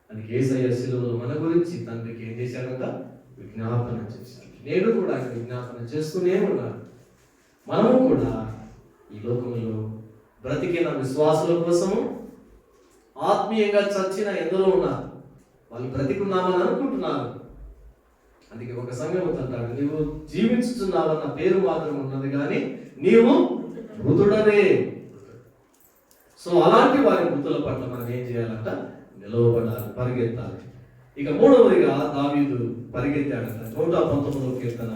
అందుకే యేసయ్య శిలువలో మన గురించి తండ్రికి ఏం చేశాడంట? విజ్ఞాపన చేశాడు. నేను కూడా ఆయన విజ్ఞాపన చేస్తూనే ఉన్నాను. మనము కూడా ఈ లోకంలో బ్రతికిన విశ్వాసుల కోసము, ఆత్మీయంగా చచ్చిన ఎందరో ఉన్నారు, వాళ్ళు బ్రతికున్నామని అనుకుంటున్నారు. అందుకే ఒక సంఘం అంటాడు, నీవు జీవించుతున్నావన్న పేరు మాత్రం ఉన్నది కానీ నీవు మృతుడవే. సో అలాంటి వారి మృతుల పట్ల మనం ఏం చేయాలంట? నిలవబడాలి, పరిగెత్తాలి. ఇక మూడవదిగా దావీదు పరిగెత్తాడంట. 119 కీర్తన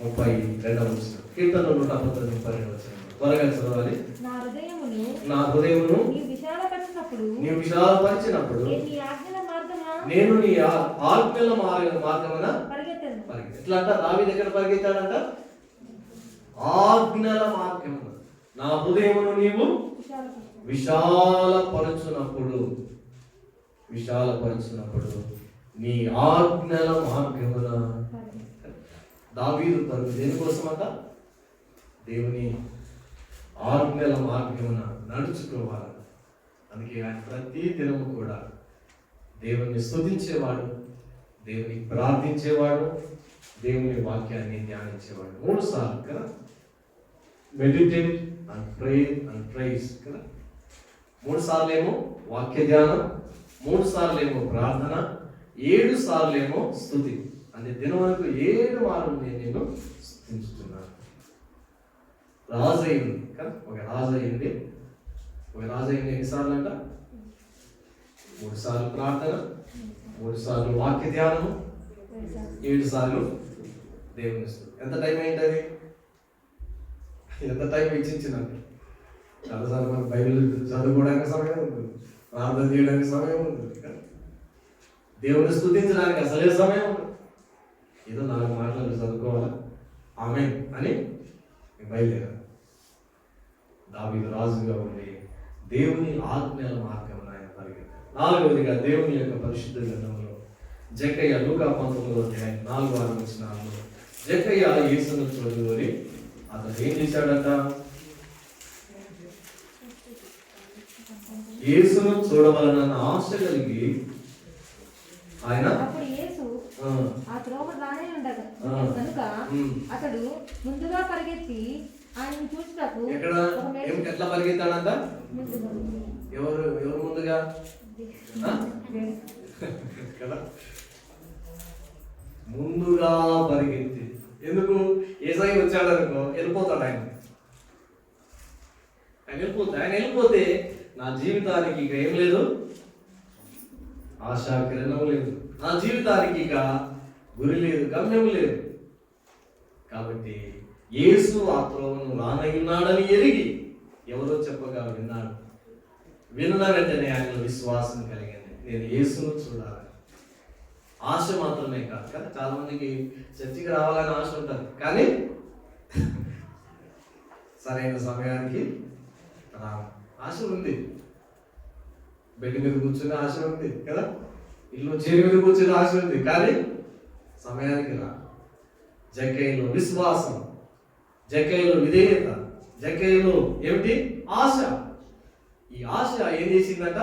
32 కీర్తన 132 త్వరగా చదవాలి. నా హృదయమును నీవు విశాలపరిచినప్పుడు నేను నీ ఆజ్ఞల మార్గమున పరిగెత్తాను. ఎట్లా అంట? దావీదు దగ్గర పరిగెత్తాడంట? ఆజ్ఞల మార్గమున. నా హృదయమును నీవు విశాలపరచునప్పుడు నీ ఆజ్ఞల మార్గమున. దావీదు పరుగు దేనికోసం అంట? దేవుని ఆజ్ఞల మార్గమున నడుచుకోవాలి. అందుకే ఆయన ప్రతి దినము కూడా దేవుని స్తుతించేవాడు, దేవుని ప్రార్థించేవాడు, దేవుని వాక్యాన్ని ధ్యానించేవాడు. 3 సార్లు కదా, meditate and pray and praise కదా. 3 సార్లు ఏమో వాక్య ధ్యానం, 3 సార్లు ఏమో ప్రార్థన, 7 సార్లు ఏమో స్తుతి. అంటే దినం వరకు 7 మార్లు నేను స్తుతించుతున్నాను. రాజు అయింది కదా, ఒక రాజు అయింది ఎన్నిసార్లు అంట? 3 సార్లు ప్రార్థన, 3 సార్లు వాక్య ధ్యానము, 7 సార్లు దేవుని స్తుతి. ఎంత టైం అయింది? ఎంత టైం వెచ్చించినండి? చాలాసార్లు మనకు బైబిల్ చదువుకోవడానికి సమయం ఉంటుంది, ప్రార్థన చేయడానికి సమయం ఉంటుంది, దేవుని స్తుతించడానికి అసలే సమయం ఉంటుంది. ఏదో 4 మాటలు చదువుకోవాలా, ఆమేన్ అని బయలుదేరారు. దావీదు రాజుగా ఉండి దేవుని ఆజ్ఞల మార్గం ఆయన పరిగెత్తారు. 4వదిగా దేవుని యొక్క పరిశుద్ధ గ్రంథంలో జక్కయ్య లూకా 19వ అధ్యాయం 4-6 వచనాల్లో జక్కయ్య యేసును చూడగోరి అతను ఏం చేశాడంట? యేసును చూడవలనన్న ఆశ కలిగి ఆయన కనుక అతడు ముందుగా పరిగెత్తి ఆయన చూసినప్పుడు ఎట్లా పరిగెత్తాడంట? ఎవరు ముందుగా? ముందుగా పరిగెత్తి. ఎందుకు? యేసయ్య వచ్చాడనుకో వెళ్ళిపోతాడు ఆయన వెళ్ళిపోతే నా జీవితానికి ఇక ఏం లేదు, ఆశా కిరణం లేదు, నా జీవితానికి ఇక గురి లేదు, గమ్యం లేదు. కాబట్టి యేసు ఆ త్రోవను రానయ్యున్నాడని ఎరిగి ఎవరో చెప్పగా విన్నాడు. విన్న వెంటనే ఆయన విశ్వాసం కలిగింది, నేను యేసును చూడాలి. ఆశ మాత్రమే కాదు కదా, చాలా మందికి చర్చికి రావాలని ఆశ ఉంటుంది, కానీ సరైన సమయానికి ఆశ ఉంది, బెడ్ మీద కూర్చునే ఆశ ఉంది కదా, ఇల్లు చేరి మీద కూర్చొని ఆశ ఉంది, కానీ సమయానికి రా. జక్కయ్యలో విశ్వాసం, జక్కయ్యలో విధేయత, జక్కయ్యలో ఏమిటి ఆశ. ఈ ఆశ ఏం చేసిందట?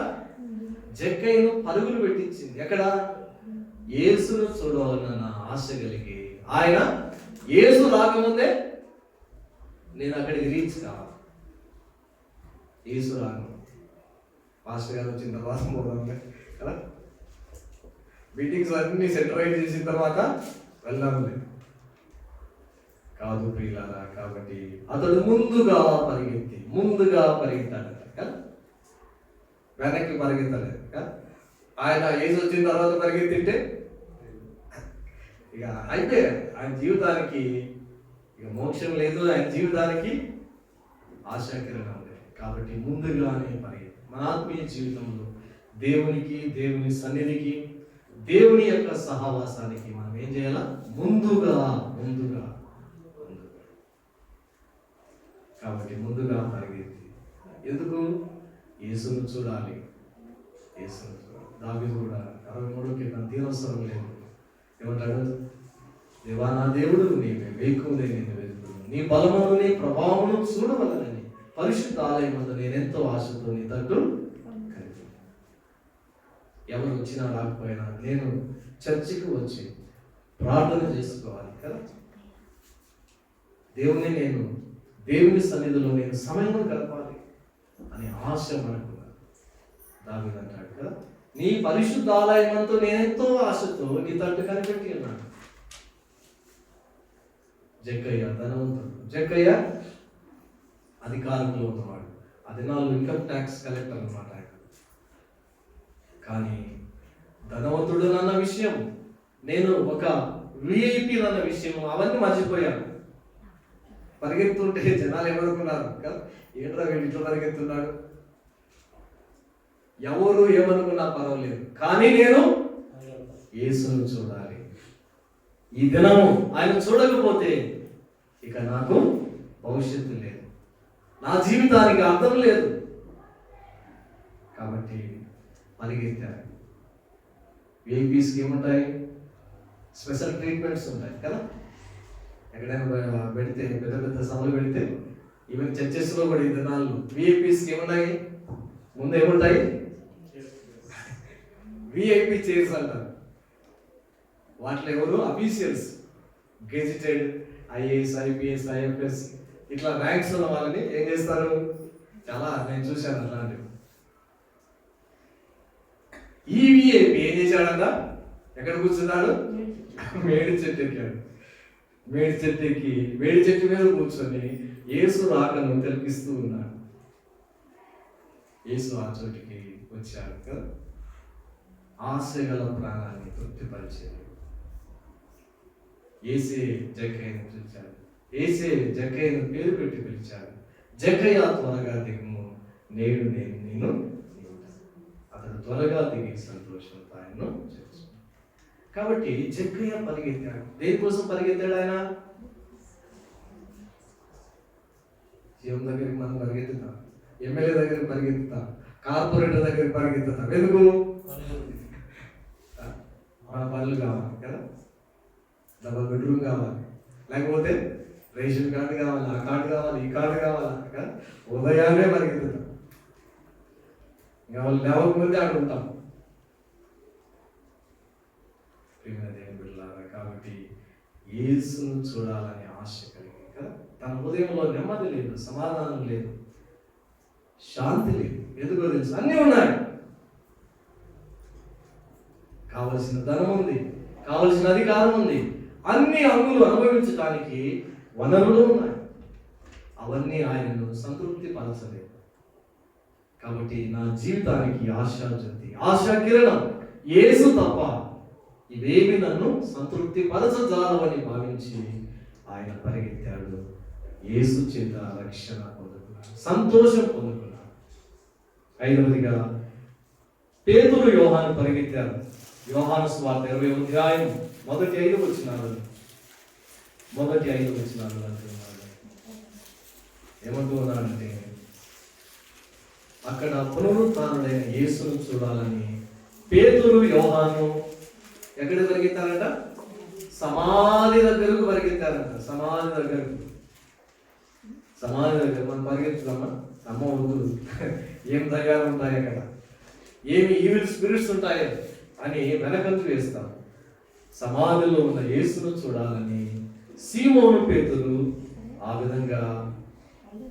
జక్కయ్యను పరుగులు పెట్టించింది. ఎక్కడ? యేసును చూడాలన్న ఆశ కలిగి ఆయన యేసు రాకముందే నేను అక్కడికి రీచ్ కావాలి. యేసు రాకముందే పాస్టర్ గారు వచ్చిన తర్వాత పోదాం కదా, మీటింగ్స్ అన్ని సెంట్రైజ్ చేసిన తర్వాత వెళ్దాంలే కాదు ప్రియులారా. కాబట్టి అతడు ముందుగా పరిగెత్తాడు కదా, వెనక్కి పరిగెత్తలేదు కదా. ఆయన ఏజ్ వచ్చిన తర్వాత పరిగెత్తింటే ఇక అయిపోయాడు. ఆయన జీవితానికి ఇక మోక్షం లేదు, ఆయన జీవితానికి ఆశాకిరణం లేదు. కాబట్టి ముందుగానే పరిగెత్తి. మన ఆత్మీయ జీవితంలో దేవునికి, దేవుని సన్నిధికి, దేవుని యొక్క సహవాసానికి మనం ఏం చేయాలా? ముందుగా కాబట్టి ముందుగా పరిగెత్తి. ఎందుకు? యేసును చూడాలి. దావీదు కూడా 63 నాకు తీరవసరం లేదు. ఏమంటాడు? దేవా నా దేవుడు, నీవే వేకువనే నేను వెతుకును, నీ బలమును నీ ప్రభావమును చూడవలనని పరిశుద్ధ ఆలయమందు నేనెంతో ఆశతో నీ తట్టు కనిపి. ఎవరు వచ్చినా రాకపోయినా నేను చర్చికి వచ్చి ప్రార్థన చేసుకోవాలి కదా. దేవుని సన్నిధిలో నేను సమయం గడపాలి అనే ఆశ మనకు. దావీదు అంటాడు కదా, నీ పరిశుద్ధ ఆలయమంతో నేనెంతో ఆశతో నీ తట్టు కనిపెట్టి ఉన్నాను. జక్కయ్య ధనవంతుడు, జక్కయ్య అధికారంలో ఉన్నవాడు, ఆ దినాల్లో ఇన్కమ్ ట్యాక్స్ కలెక్టర్ అన్నమాట ఆయన. కానీ ధనవంతుడు అన్న విషయం, నేను ఒక విఐపి అన్న విషయం అవన్నీ మర్చిపోయాను. పరిగెత్తుంటే జనాలు ఏమనుకున్నారు కదా, ఏంట్రా వీడు ఇట్లా పరిగెత్తున్నాడు, ఎవరు ఏమనుకున్నా పర్వాలేదు, కానీ నేను యేసును చూడాలి. ఈ దినము ఆయన చూడకపోతే ఇక నాకు భవిష్యత్తు లేదు, నా జీవితానికి అర్థం లేదు. కాబట్టి పరిగెత్తారు. విఐపీస్కి ఏముంటాయి? స్పెషల్ ట్రీట్మెంట్స్ ఉంటాయి కదా. ఎక్కడైనా పెడితే, పెద్ద పెద్ద సభలు పెడితే, ఈవెన్ చర్చెస్లో కూడా ఈ దినాల్లో విఐపీస్కి ఏమున్నాయి? ముందు ఏముంటాయి? విఐపి చైర్స్ అంటారు. వాటిలో ఎవరు? Officials, gazetted IAS, IPS, IFS ఇట్లా ర్యాంక్స్ ఉన్న వాళ్ళని ఏం చేస్తారు? చాలా నేను చూశాను అట్లాంటివి. ఈ విఐపి ఏం చేశాడంట? ఎక్కడ కూర్చున్నాడు? మేడి చెట్టు ఎక్కాడు. మేడి చెట్టు ఎక్కి వేడి చెట్టు మీద కూర్చొని యేసు రాకను తెలిపిస్తూ ఉన్నాడు. యేసు ఆ చోటికి వచ్చాడు కదా. ఆశగల ప్రాణాన్ని తృప్తిపరిచాడు. ఏసే జక్కయ్యను పిలిచాడు. ఏసే జక్కయ్యను పేరు పెట్టి పిలిచాడు. జక్కయ్య త్వరగా దిగుము, నేడు నేను నిన్ను. అతడు త్వరగా దిగి సంతోషంతో ఆయన్ను చేర్చుకున్నాడు. కాబట్టి జక్కయ్య పరిగెత్తాడు. దేనికోసం పరిగెత్తాడు ఆయన? సీఎం దగ్గరికి మనం పరిగెత్తుతాం, ఎమ్మెల్యే దగ్గరికి పరిగెత్తుతాం, కార్పొరేటర్ దగ్గరికి పరిగెత్తుతాం. ఎందుకు? మన పనులు కావాలి కదా, డబల్ బెడ్రూమ్ కావాలి, లేకపోతే రేషన్ కార్డు కావాలి, ఆ కార్డు కావాలి, ఈ కార్డు కావాలి కదా. ఉదయాన్నే పరిగెత్తుతాం, ఇంకా వాళ్ళు లేవకముందే అక్కడ ఉంటాం. దేవుని బిడ్డలారా, కాబట్టి యేసును చూడాలని ఆశ కలిగి కదా. తన హృదయంలో నెమ్మది లేదు, సమాధానం లేదు, శాంతి లేదు. ఎందుకో తెలుసు? అన్నీ ఉన్నాయి. కావలసిన ధనం ఉంది, కావలసిన అధికారం ఉంది, అన్ని హక్కులు అనుభవించడానికి వనరులు ఉన్నాయి. అవన్నీ ఆయనను సంతృప్తి పరచలేదు. కాబట్టి నా జీవితానికి ఆశాజ్యోతి, ఆశా కిరణం యేసు తప్ప ఇవేమి నన్ను సంతృప్తి పరచజాలవని భావించి ఆయన పరిగెత్తాడు. యేసు చేత రక్షణ పొందుకున్నాడు, సంతోషం పొందుకున్నాడు. 5వదిగా పేతురు, యోహాను పరిగెత్తారు. యోహాను సువార్త 20వ అధ్యాయం మొదటి 5 వచనాలు అంటున్నాడు. ఏమంటూ ఉన్నాడంటే, అక్కడ పునరుత్థానుడైన యేసును చూడాలని పేతురు యోహాను ఎక్కడికి పరిగెత్తారంట? సమాధి దగ్గరకు పరిగెత్తారంట. సమాధి దగ్గరకు మనం పరిగెత్తుదామా? అమ్మ వద్దు, ఏం దయ్యాలు ఉంటాయి అక్కడ, ఏమి ఈవిల్ స్పిరిట్స్ ఉంటాయో అని వెనకంతు వేస్తాం. సమాధిలో ఉన్న యేసును చూడాలని సీమోను పేతురు, ఆ విధంగా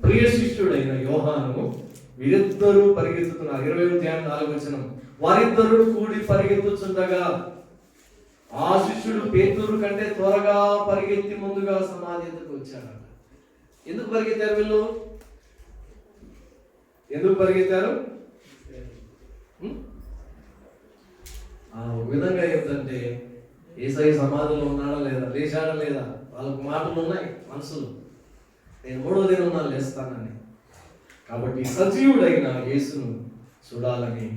ప్రియ శిష్యుడైన యోహాను వీరిద్దరూ పరిగెత్తుతున్నారు. 20-4 వారిద్దరూ కూడి పరిగెత్తుచుండగా ఆ శిష్యుడు పేతురు కంటే త్వరగా పరిగెత్తి ముందుగా సమాధి ఎదుకు వచ్చాడంట. ఎందుకు పరిగెత్తారు వీళ్ళు? ఎందుకు పరిగెత్తారు? ఒక విధంగా ఏంటంటే యేసయ్య సమాధిలో ఉన్నాడా లేదా, లేచాడా లేదా, వాళ్ళకు మాటలు ఉన్నాయి, మనసులు, నేను 3వ దినం లేస్తానని. కాబట్టి సజీవుడైన యేసును చూడాలని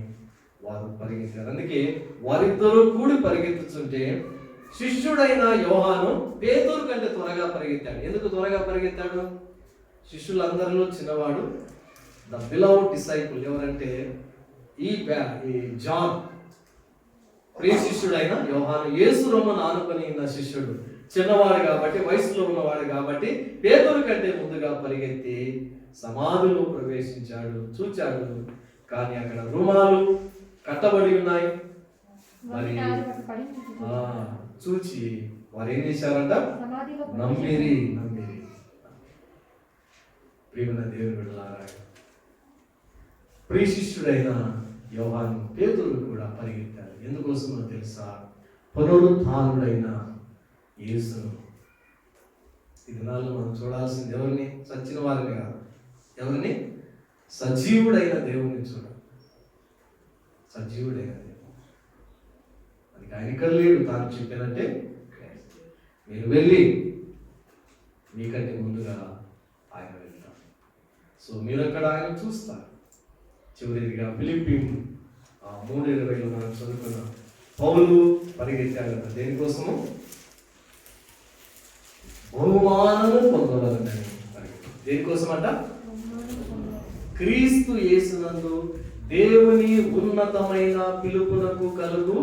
వారు పరిగెత్తారు. అందుకే వారిద్దరూ కూడి పరిగెత్తుతుంటే శిష్యుడైన యోహాను పేతురు కంటే త్వరగా పరిగెత్తాడు. ఎందుకు త్వరగా పరిగెత్తాడు? శిష్యులందరిలో చిన్నవాడు, ద బిలవ్డ్ డిసైపుల్. ఎవరంటే ఈ జాన్, ప్రియ శిష్యుడైన యోహాను. యేసు రొమ్మను ఆనుకొని ఉన్న శిష్యుడు, చిన్నవాడు కాబట్టి, వయసులో ఉన్నవాడు కాబట్టి పేతురు కంటే ముందుగా పరిగెత్తి సమాధిలో ప్రవేశించాడు. చూచాడు, కానీ అక్కడ రుమాలు కట్టబడి ఉన్నాయి. మరి చూచి వారు ఏం చేశారంట? నమ్మిరి. ప్రియమైన దేవుని బిడ్డలారా, ప్రియ శిష్యుడైన యోహాను పేతురు కూడా పరిగెత్తారు. ఎందుకోసమో తెలుసా? పునరుత్థానుడైన యేసును. ఈ దినాల్లో మనం చూడాల్సింది ఎవరిని? చచ్చిన వారిని కాదు. ఎవరిని? సజీవుడైన దేవుని చూడాలి. సజీవుడైన దేవుడు. అది ఆయన ఇక్కడ లేడు. తాను చెప్పానంటే మీరు వెళ్ళి మీకంటే ముందుగా ఆయన వెళ్తారు. సో మీరు అక్కడ ఆయన చూస్తారు. చివరిగా ఫిలిప్పీ 3:20 మనం చదువుకున్నాం. పౌలు పరిగెత్తాడంట. దేనికోసము? బహుమానము పొందవలనని పరిగెత్తాడు. దేనికోసం అంట? క్రీస్తు యేసునందు దేవుని ఉన్నతమైన పిలుపునకు కలుగు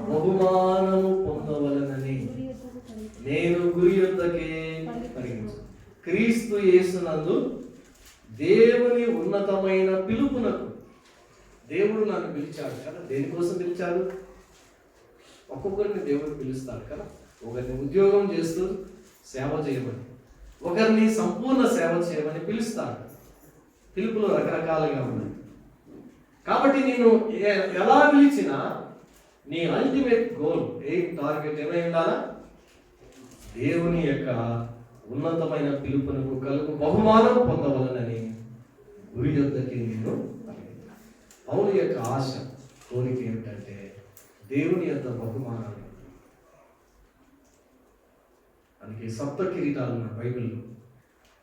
బహుమానము పొందవలనని నేను గురి యొద్దకే పరిగెత్తు. క్రీస్తు యేసునందు దేవుని ఉన్నతమైన పిలుపునకు. దేవుడు నన్ను పిలిచాడు కదా. దేనికోసం పిలిచాడు? ఒక్కొక్కరిని దేవుడు పిలుస్తాడు కదా. ఒకరిని ఉద్యోగం చేస్తూ సేవ చేయమని, ఒకరిని సంపూర్ణ సేవ చేయమని పిలుస్తాడు. పిలుపులో రకరకాలుగా ఉన్నాయి. కాబట్టి నేను ఎలా పిలిచినా నీ అల్టిమేట్ గోల్, టార్గెట్ ఏమై ఉండాలా? దేవుని యొక్క ఉన్నతమైన పిలుపునకు కలుగు బహుమానం పొందవలనని గురి యొద్దకి నేను. పౌలు యొక్క ఆశ, కోరిక ఏమిటంటే దేవుని యొక్క బహుమానాలు. అందుకే సప్త కిరీటాలు ఉన్న బైబిల్లో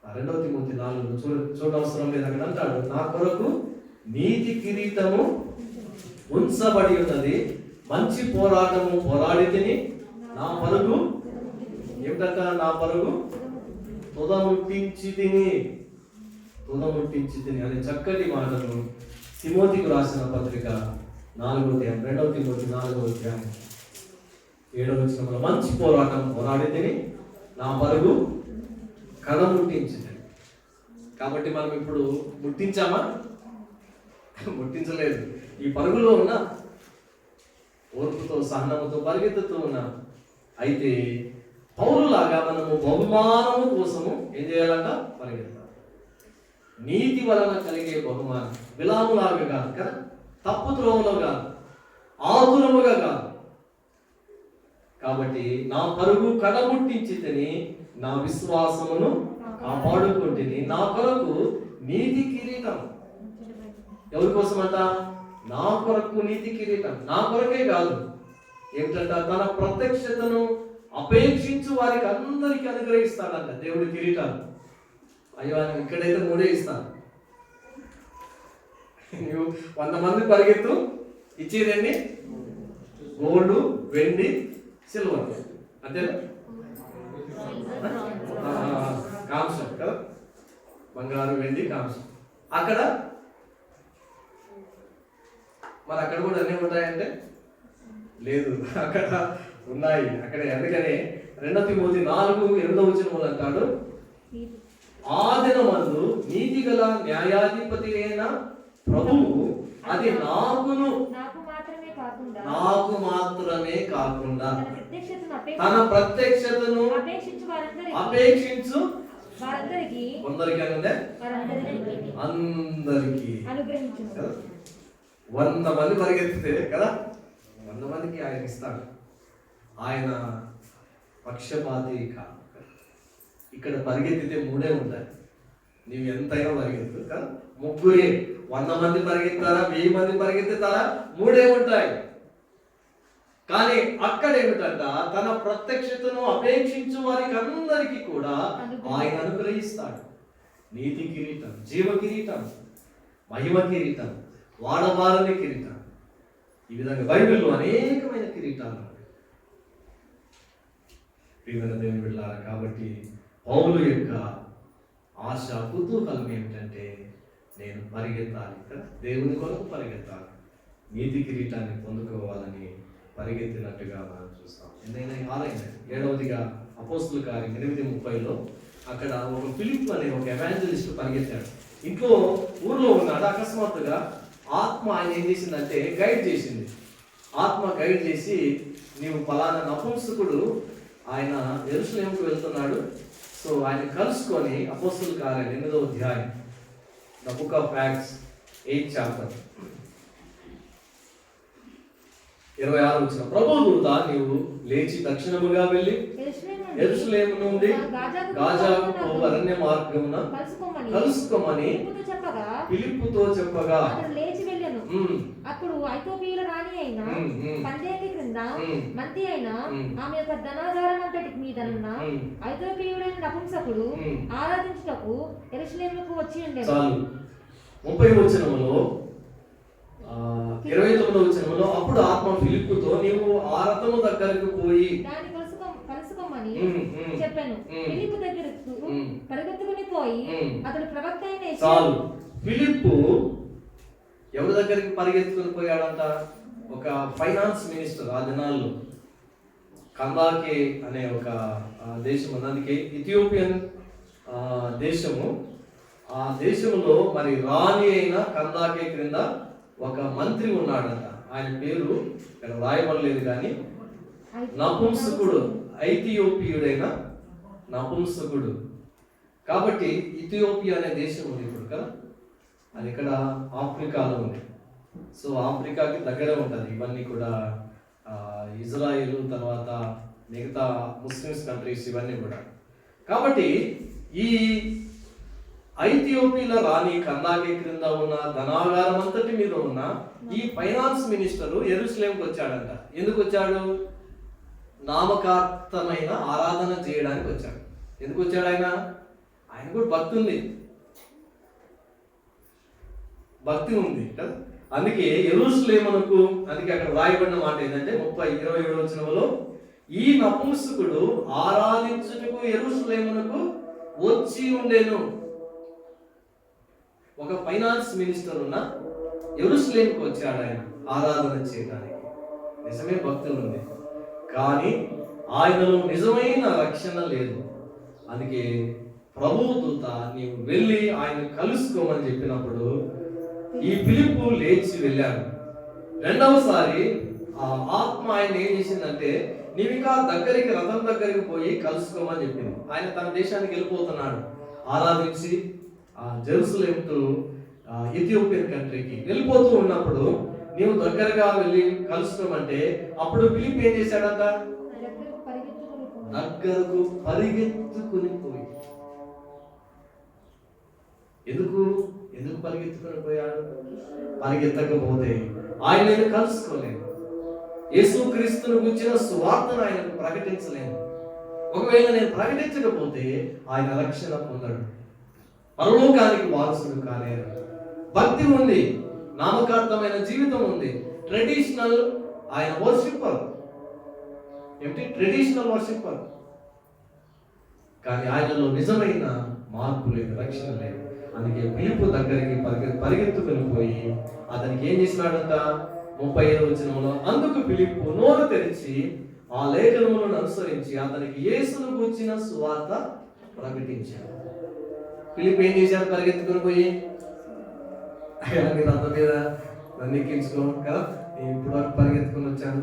2 తిమోతి 4 చూడవసరం లేదు. అక్కడ అంటాడు, నా కొరకు నీతి కిరీటము ఉంచబడి ఉన్నది, మంచి పోరాటము పోరాడి తిని నా పరుగు ఏమిటంట? నా పరుగు తుదముట్టించి తిని అనే చక్కటి మాటలు తిమోతికి రాసిన పత్రిక 4వ అధ్యాయం 2 తిమోతి 4వ అధ్యాయం 7వ వచనంలో మంచి పోరాటం పోరాడి తిని నా పరుగు కడముట్టించింది. కాబట్టి మనం ఇప్పుడు ముట్టించామా? ముట్టించలేదు. ఈ పరుగులో ఉన్న ఓర్పుతో సహనముతో పరిగెత్తుతూ ఉన్నాం. అయితే పౌరులాగా మనము బహుమానము కోసము ఏం చేయాలంట? పరిగెత్తాలి. నీతి వలన కలిగే బహుమానం. విలాములాగా కాదు కదా, తప్పు త్రోవలో కాదు, ఆతురముగా కాదు. కాబట్టి నా పరుగు కడముట్టించితిని, నా విశ్వాసమును కాపాడుకుంటుని, నా కొరకు నీతి కిరీటం. ఎవరి కోసం అంట? నా కొరకు నీతి కిరీటం. నా కొరకే కాదు, ఏమిటంట? తన ప్రత్యక్షతను అపేక్షించు వారికి అందరికీ అనుగ్రహిస్తాడంట దేవుడి కిరీటాలు. అయ్యో, ఇక్కడైతే 3 ఇస్తాను. నువ్వు 100 మంది పరిగెత్తు, ఇచ్చేదండి గోల్డ్, వెండి, సిల్వర్, అంతేనా? కాంసం కదా, బంగారు, వెండి, కాంసం. అక్కడ మరి అక్కడ కూడా అన్నీ ఉంటాయంటే లేదు, అక్కడ ఉన్నాయి. అక్కడ అందుకనే 2 తిమోతి 4:8 అంటాడు, ఆ దినమందు నీతి గల న్యాయాధిపతి అయిన ప్రభువు అది నాకు మాత్రమే కాకుండా తన ప్రత్యక్షతను అపేక్షించు కొందరికి అందరికి 100 మంది పరిగెత్తితే కదా 100 మందికి ఆయన ఇస్తాడు. ఆయన పక్షపాతి కాదు. ఇక్కడ పరిగెత్తితే 3 ఉంటాయి. నీవు ఎంతైనా పరిగెత్తు కదా, 3. 100 మంది పరిగెత్తారా, 1000 మంది పరిగెత్తుతారా, 3 ఉంటాయి. కానీ అక్కడ ఏమిటంట, తన ప్రత్యక్షతను అపేక్షించు వారికి అందరికీ కూడా ఆయన అనుగ్రహిస్తాడు. నీతి కిరీటం, జీవ కిరీటం, మహిమ కిరీటం, వాడబారని కిరీటం. ఈ విధంగా బైబిల్లో అనేకమైన కిరీటాలు దేవుని బిడ్డలారా. కాబట్టి పౌలు యొక్క ఆశ, కుతూహలం ఏమిటంటే నేను పరిగెత్తాలి కదా, దేవుని కొరకు పరిగెత్తాలి, నీతి కిరీటాన్ని పొందుకోవాలని పరిగెత్తినట్టుగా మనం చూస్తాం. ఏదైనా ఆలైంది. 7వదిగా అపోస్తుల కార్యం 8:30 అక్కడ ఒక ఫిలిప్ అనే ఒక ఎవాంజలిస్ట్ పరిగెత్తాడు. ఇంట్లో ఊర్లో ఉన్నాడు. అకస్మాత్తుగా ఆత్మ ఆయన ఏం చేసిందంటే గైడ్ చేసింది. ఆత్మ గైడ్ చేసి, నీవు ఫలానా నపుంసకుడు ఆయన యెరూషలేముకు వెళ్తున్నాడు, సో ఆయన కలుసుకొని, అపోస్తుల కార్యం 8వ అధ్యాయం, the book of acts 8th chapter 26 ప్రభు దూత నీవు లేచి దక్షిణముగా వెళ్ళి యెరూషలేము నుండి గాజాకు అరణ్య మార్గమున కలుసుకోమని ఫిలిప్పుతో చెప్పగా అప్పుడు ఐథోపియుల రాణి అయిన పందేటి క్రింద మంత్రి అయిన ఆమె యొక్క ధనాగారం అంతటి మీదనున్న ఐథోపియుడైన నపుంసకుడు ఆరాధించుటకు యెరూషలేముకు వచ్చి ఉండేది. 30వ వచనములో 29వ వచనములో అప్పుడు ఆత్మ ఫిలిప్పుతో నీవు ఆ రథము దగ్గరకు పోయి దాన్ని కలుసుకోమని చెప్పాను. ఫిలిప్పు దగ్గరకు పరిగెత్తుకుని పోయి అతడు ప్రవక్త అయిన ఫిలిప్పు ఎవరి దగ్గరికి పరిగెత్తుకుని పోయాడంట? ఒక ఫైనాన్స్ మినిస్టర్. ఆ దినాల్లో కందాకే అనే ఒక దేశం ఉన్నందుకే ఇథియోపియన్ దేశము. ఆ దేశంలో మరి రాణి అయిన కందాకే క్రింద ఒక మంత్రి ఉన్నాడంట. ఆయన పేరు ఇక్కడ రాయబడలేదు కానీ నపుంసకుడు, ఐథియోపియుడైన నపుంసకుడు. కాబట్టి ఇథియోపియా అనే దేశం ఉంది ఇప్పుడు కదా, అది ఇక్కడ ఆఫ్రికాలో ఉంది. సో ఆఫ్రికాకి దగ్గర ఉంటుంది ఇవన్నీ కూడా, ఇజ్రాయిల్ తర్వాత మిగతా ముస్లిమ్స్ కంట్రీస్ ఇవన్నీ కూడా. కాబట్టి ఈ ఐథియోపియాల రాణి కందాకే క్రింద ఉన్న ధనాగారం అంతటి మీద ఉన్న ఈ ఫైనాన్స్ మినిస్టర్ యెరూషలేముకి వచ్చాడంట. ఎందుకు వచ్చాడు? నామకార్థమైన ఆరాధన చేయడానికి వచ్చాడు. ఎందుకు వచ్చాడు? ఆయన కూడా భక్తి ఉంది కదా, అందుకే యెరూషలేమునకు, అందుకే అక్కడ రాయబడిన మాట ఏంటంటే 27వ వచనంలో ఈ నపుంసకుడు ఆరాధించుటకు యెరూషలేమునకు వచ్చి ఉండేను. ఒక ఫైనాన్స్ మినిస్టర్ ఉన్న యెరూషలేముకు వచ్చాడు ఆయన ఆరాధన చేయడానికి. నిజమే భక్తి ఉంది, కానీ ఆయనలో నిజమైన రక్షణ లేదు. అందుకే ప్రభువు దూత నీవు వెళ్ళి ఆయన కలుసుకోమని చెప్పినప్పుడు ఈ ఫిలిప్పు లేచి వెళ్ళాడు. రెండవసారి ఆ ఆత్మ ఆయన ఏం చేసిందంటే నీవు ఇంకా దగ్గరికి, రథం దగ్గరికి పోయి కలుసుకోమని చెప్పింది. ఆయన తన దేశానికి వెళ్ళిపోతున్నాడు ఆరాధించి, జెరూసలేం టు ఇథియోపియన్ కంట్రీకి వెళ్ళిపోతూ ఉన్నప్పుడు నీవు దగ్గరగా వెళ్ళి కలుసుకోమంటే అప్పుడు ఫిలిప్ ఏం చేశాడంట? దగ్గరకు పరిగెత్తుకుని పోయి. ఎందుకు పరిగెత్తుకుని పోయాడు? పరిగెత్తకపోతే ఆయన కలుసుకోలేదు. యేసుక్రీస్తును గురించిన సువార్తను ఆయనకు ప్రకటించలేదు. ఒకవేళ నేను ప్రకటించకపోతే ఆయన రక్షణ పొందడు, పరలోకానికి వారసుడు కాలేరు. భక్తి ఉంది, నామకార్థమైన జీవితం ఉంది, ట్రెడిషనల్ ఆయన వర్షిప్పర్. ఏమిటి? ట్రెడిషనల్ వర్షిప్పర్. కానీ ఆయనలో నిజమైన మార్పు లేదు, రక్షణ లేదు. అందుకే ఫిలిప్పు దగ్గరికి పరిగెత్తుకుని పోయి అతనికి ఏం చేసినాడంట? 35వ వచనంలో, అందుకు ఫిలిప్పు నోరు తెరిచి ఆ లేఖనములను అనుసరించి అతనికి యేసును గూర్చిన సువార్త ప్రకటించాడు. ఫిలిప్ ఏం చేశాడు? పరిగెత్తుకుని పోయి, అయ్యా మీరు అంత మీద నన్ను ఎక్కించుకో కదా, నేను ఇప్పుడు వరకు పరిగెత్తుకుని వచ్చాను,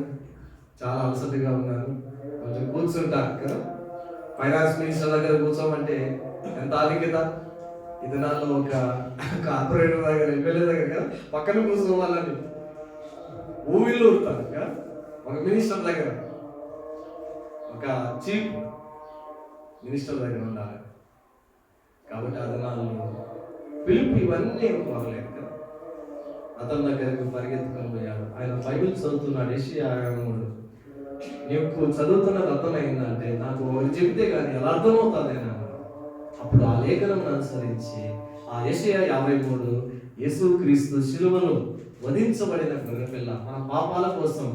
చాలా అలసటగా ఉన్నాను, కొంచెం కూర్చుంటాను కదా. ఫైనాన్స్ మినిస్టర్ దగ్గర కూర్చోమంటే ఎంత ఆధిక్యత! ఈ దినాల్లో ఒక కార్పొరేటర్ దగ్గర, ఎమ్మెల్యే దగ్గర కదా పక్కన కూర్చోవాలని ఊవిల్లో ఉంటారు కదా. ఒక మినిస్టర్ దగ్గర, ఒక చీఫ్ మినిస్టర్ దగ్గర ఉండాలి. కాబట్టి ఆ దినాల్లో పిలుపు ఇవన్నీ కోరలేదు కదా. అతని దగ్గరకు పరిగెత్తుకొని పోయాడు. ఆయన బైబిల్ చదువుతున్నాడు. యెషయా 53. నీకు చదువుతున్నది అర్థమైందంటే నాకు ఒకరు చెబితే కానీ ఎలా అర్థమవుతుంది అని. అప్పుడు ఆ లేఖనం అనుసరించి ఆ యెషయా 53 యేసుక్రీస్తు శిలువలో వధించబడిన గొర్రెపిల్ల మన పాపాల కోసం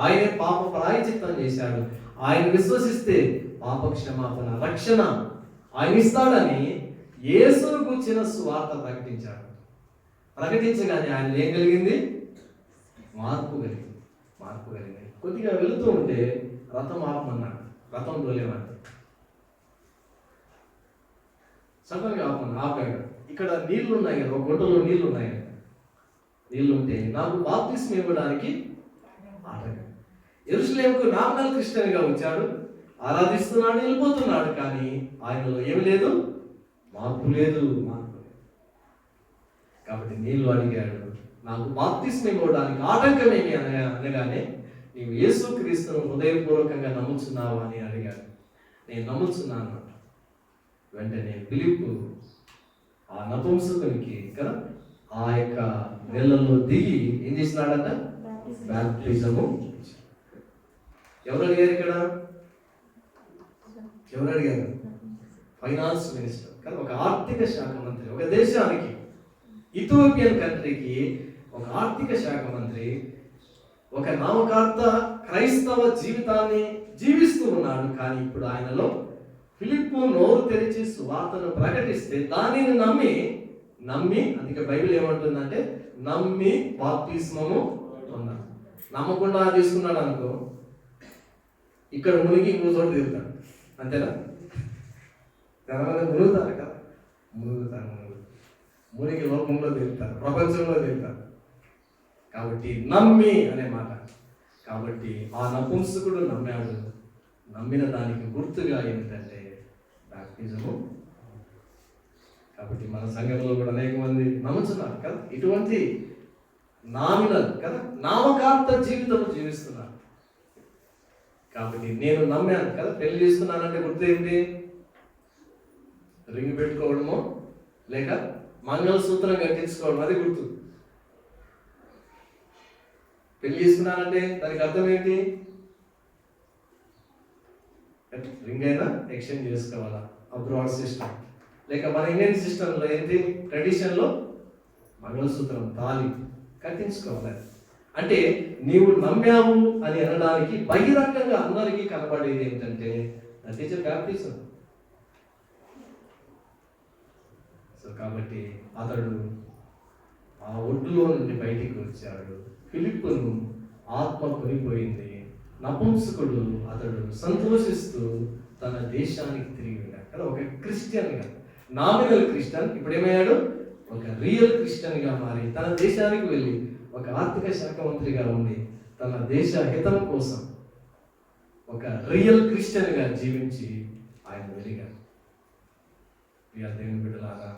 ఆయనే పాప ప్రాయశ్చిత్తం చేశాడు. ఆయన విశ్వసిస్తే పాప క్షమాపణ, రక్షణ ఆయన ఇస్తాడని యేసును గూర్చిన సువార్త ప్రకటించాడు. ప్రకటించగానే ఆయన ఏం కలిగింది? మార్పు కలిగింది. కొద్దిగా వెళుతూ ఉంటే రథం ఆపమన్నాడు. రథం దోలేమన్నాడు. సడన్గా ఆపాడు. ఇక్కడ నీళ్లు ఉన్నాయి కదా, ఒక గుంటలో నీళ్లు ఉన్నాయి కదా. నీళ్లు ఉంటే నాకు బాప్తిస్మం ఇవ్వడానికి ఆటంకం. యెరూషలేముకు నామినల్ క్రిస్టియన్గా వచ్చాడు, ఆరాధిస్తున్నాడు, వెళ్ళిపోతున్నాడు. కానీ ఆయనలో ఏమి లేదు? మార్పు లేదు. కాబట్టి నీళ్లు అడిగాడు. నాకు బాప్తిస్మం ఇవ్వడానికి ఆటంకమేమి అనగానే, నీవు యేసుక్రీస్తును హృదయపూర్వకంగా నమ్ముచున్నావా అని అడిగాడు. నేను నమ్ముచున్నాను. వెంటనే ఫిలిప్పు ఆ నపుంసకునికి కదా ఆ యొక్క నీళ్ళల్లో దిగి ఏం చేసినాడంట? బాప్తిజము. ఎవరు అడిగారు ఇక్కడ? ఎవరు అడిగారు? ఫైనాన్స్ మినిస్టర్ కదా, ఒక ఆర్థిక శాఖ మంత్రి. ఒక దేశానికి, ఇథియోపియన్ కంట్రీకి ఒక ఆర్థిక శాఖ మంత్రి, ఒక నామకార్థ క్రైస్తవ జీవితాన్ని జీవిస్తూ ఉన్నాడు. కానీ ఇప్పుడు ఆయనలో ఫిలిప్పు నోరు తెరిచి సువార్తను ప్రకటిస్తే దానిని నమ్మి అందుకే బైబిల్ ఏమంటుందంటే నమ్మి బాప్తిస్మము పొందాడు. నమ్మకుండా తీసుకున్నాడు అనుకో, ఇక్కడ మునిగి ఇంకో చోట తిరుగుతాడు. అంతేనా? తెరమంది మునుగుతారు కదా, మునిగి లోకంలో తిరుగుతారు, ప్రపంచంలో తిరుగుతారు. కాబట్టి నమ్మి అనే మాట. కాబట్టి ఆ నపుంసకుడు నమ్మాడు. నమ్మిన దానికి గుర్తుగా ఏమిటంటే బాప్తిజము. కాబట్టి మన సంఘంలో కూడా అనేక మంది నమ్ముతున్నారు కదా, ఇటువంటి నామినల్ కదా, నామకార్థ జీవితం జీవిస్తున్నారు. కాబట్టి నేను నమ్మాను కదా, పెళ్లి చేసుకున్నానంటే గుర్తు ఏంటి? రింగ్ పెట్టుకోవడమో లేక మంగళసూత్రం కట్టించుకోవడం, అది గుర్తు. పెళ్లి చేసుకున్నానంటే దానికి అర్థం ఏంటి? రింగ్ అయినా ఎక్స్చేంజ్ చేసుకోవాలా, అబ్రాడ్ సిస్టమ్. లేక మన ఇండియన్ సిస్టంలో ఏంటి? ట్రెడిషన్లో మంగళసూత్రం, తాళి కట్టించుకోవాలి. అంటే నీవు నమ్మావు అని అనడానికి బహిరంగంగా అందరికీ కనబడేది ఏంటంటే టీచర్ బ్యాప్టిజం. సో కాబట్టి అతడు ఆ ఒడ్డులో నుండి బయటికి వచ్చాడు. ఫిలిప్పును ఆత్మ కొనిపోయింది. నపుంసకుడు అతడు సంతోషిస్తూ తన దేశానికి తిరిగి వెళ్ళాడు కదా. ఒక క్రిస్టియన్గా, నామినల్ క్రిస్టియన్ ఇప్పుడు ఏమయ్యాడు? ఒక రియల్ క్రిస్టియన్గా మారి తన దేశానికి వెళ్ళి ఒక ఆర్థిక శాఖ మంత్రిగా ఉండి తన దేశ హితం కోసం ఒక రియల్ క్రిస్టియన్గా జీవించి ఆయన వెలిగాడు. దేవుని బిడ్డలారా,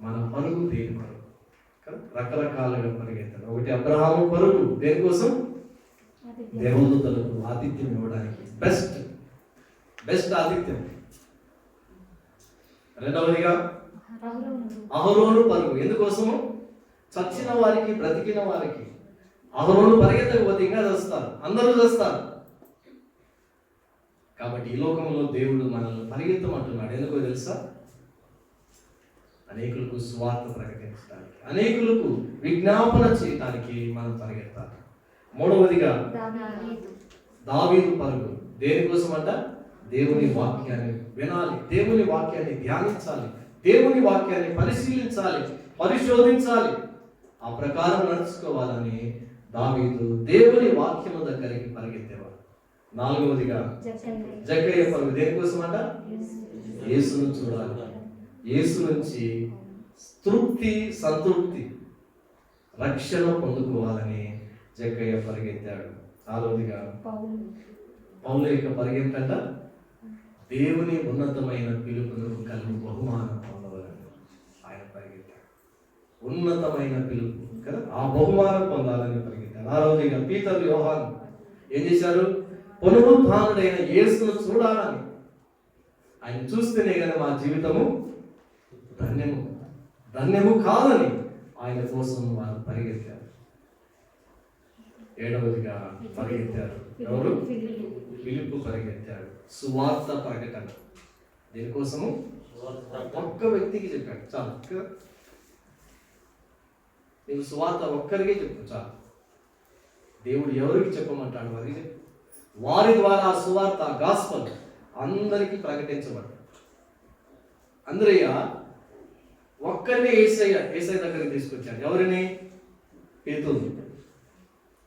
మన పరుగు దేని పరుగు? రకరకాలుగా పరిగెత్తాడు. ఒకటి అబ్రహాము పరుగు దేనికోసం? దేవదూతలకు ఆతిథ్యం ఇవ్వడానికి, బెస్ట్ ఆతిథ్యం. రెండవదిగా అహరోను పరుగు ఎందుకోసము? చచ్చిన వారికి, బ్రతికిన వారికి. అహరోను పరిగెత్తకపోతే ఇంకా చేస్తారు, అందరూ చేస్తారు. కాబట్టి ఈ లోకంలో దేవుడు మనల్ని పరిగెత్తమంటున్నాడు. ఎందుకో తెలుసా? అనేకులకు సువార్త ప్రకటించడానికి, అనేకులకు విజ్ఞాపన చేయడానికి మనం పరిగెత్తాలి. మూడవదిగా దావీదు పరుగు దేనికోసం అంట? దేవుని వాక్యాన్ని వినాలి, దేవుని వాక్యాన్ని ధ్యానించాలి, దేవుని వాక్యాన్ని పరిశీలించాలి, పరిశోధించాలి, ఆ ప్రకారం నడుచుకోవాలని దావీదు దేవుని వాక్యము దగ్గరికి పరిగెత్తేవాడు. నాలుగవదిగా జక్కయ్య పరుగు దేనికోసం అంట? యేసును చూడాలి. యేసు నుంచి తృప్తి, సంతృప్తి, రక్షణ పొందుకోవాలని జక్కయ్య పరిగెత్తాడు. నాలుగవదిగా పౌలు యొక్క పరిగెత్తంట దేవుని ఉన్నతమైన పిలుపును కలిగి బహుమానం పొందవాలని ఆయన పరిగెత్తాడు. ఉన్నతమైన పిలుపు కదా, ఆ బహుమానం పొందాలని పరిగెత్తాడు. నాలుగవదిగా పీతరు, యోహాను ఏం చేశారు? పునరుత్థానుడైన యేసును చూడాలని, ఆయన చూస్తేనే కదా మా జీవితము ధన్యము కాదని ఆయన కోసం వారు పరిగెత్తారు. ఏడవదిగా పరిగెత్తారు. ఎవరు? ఫిలిప్పు పరిగెత్తాడు. సువార్త ప్రకటన దేనికోసము? ఒక్క వ్యక్తికి చెప్పాడు చాలు. నీకు సువార్త ఒక్కరికే చెప్పు చాలు. దేవుడు ఎవరికి చెప్పమంటాడు వారికి చెప్పు. వారి ద్వారా సువార్త, గాస్పల్ అందరికీ ప్రకటించబడ్డాడు. అంద్రయ్య ఒక్కరిని ఏసయ్య దగ్గరికి తీసుకొచ్చాడు. ఎవరిని? పేతురు.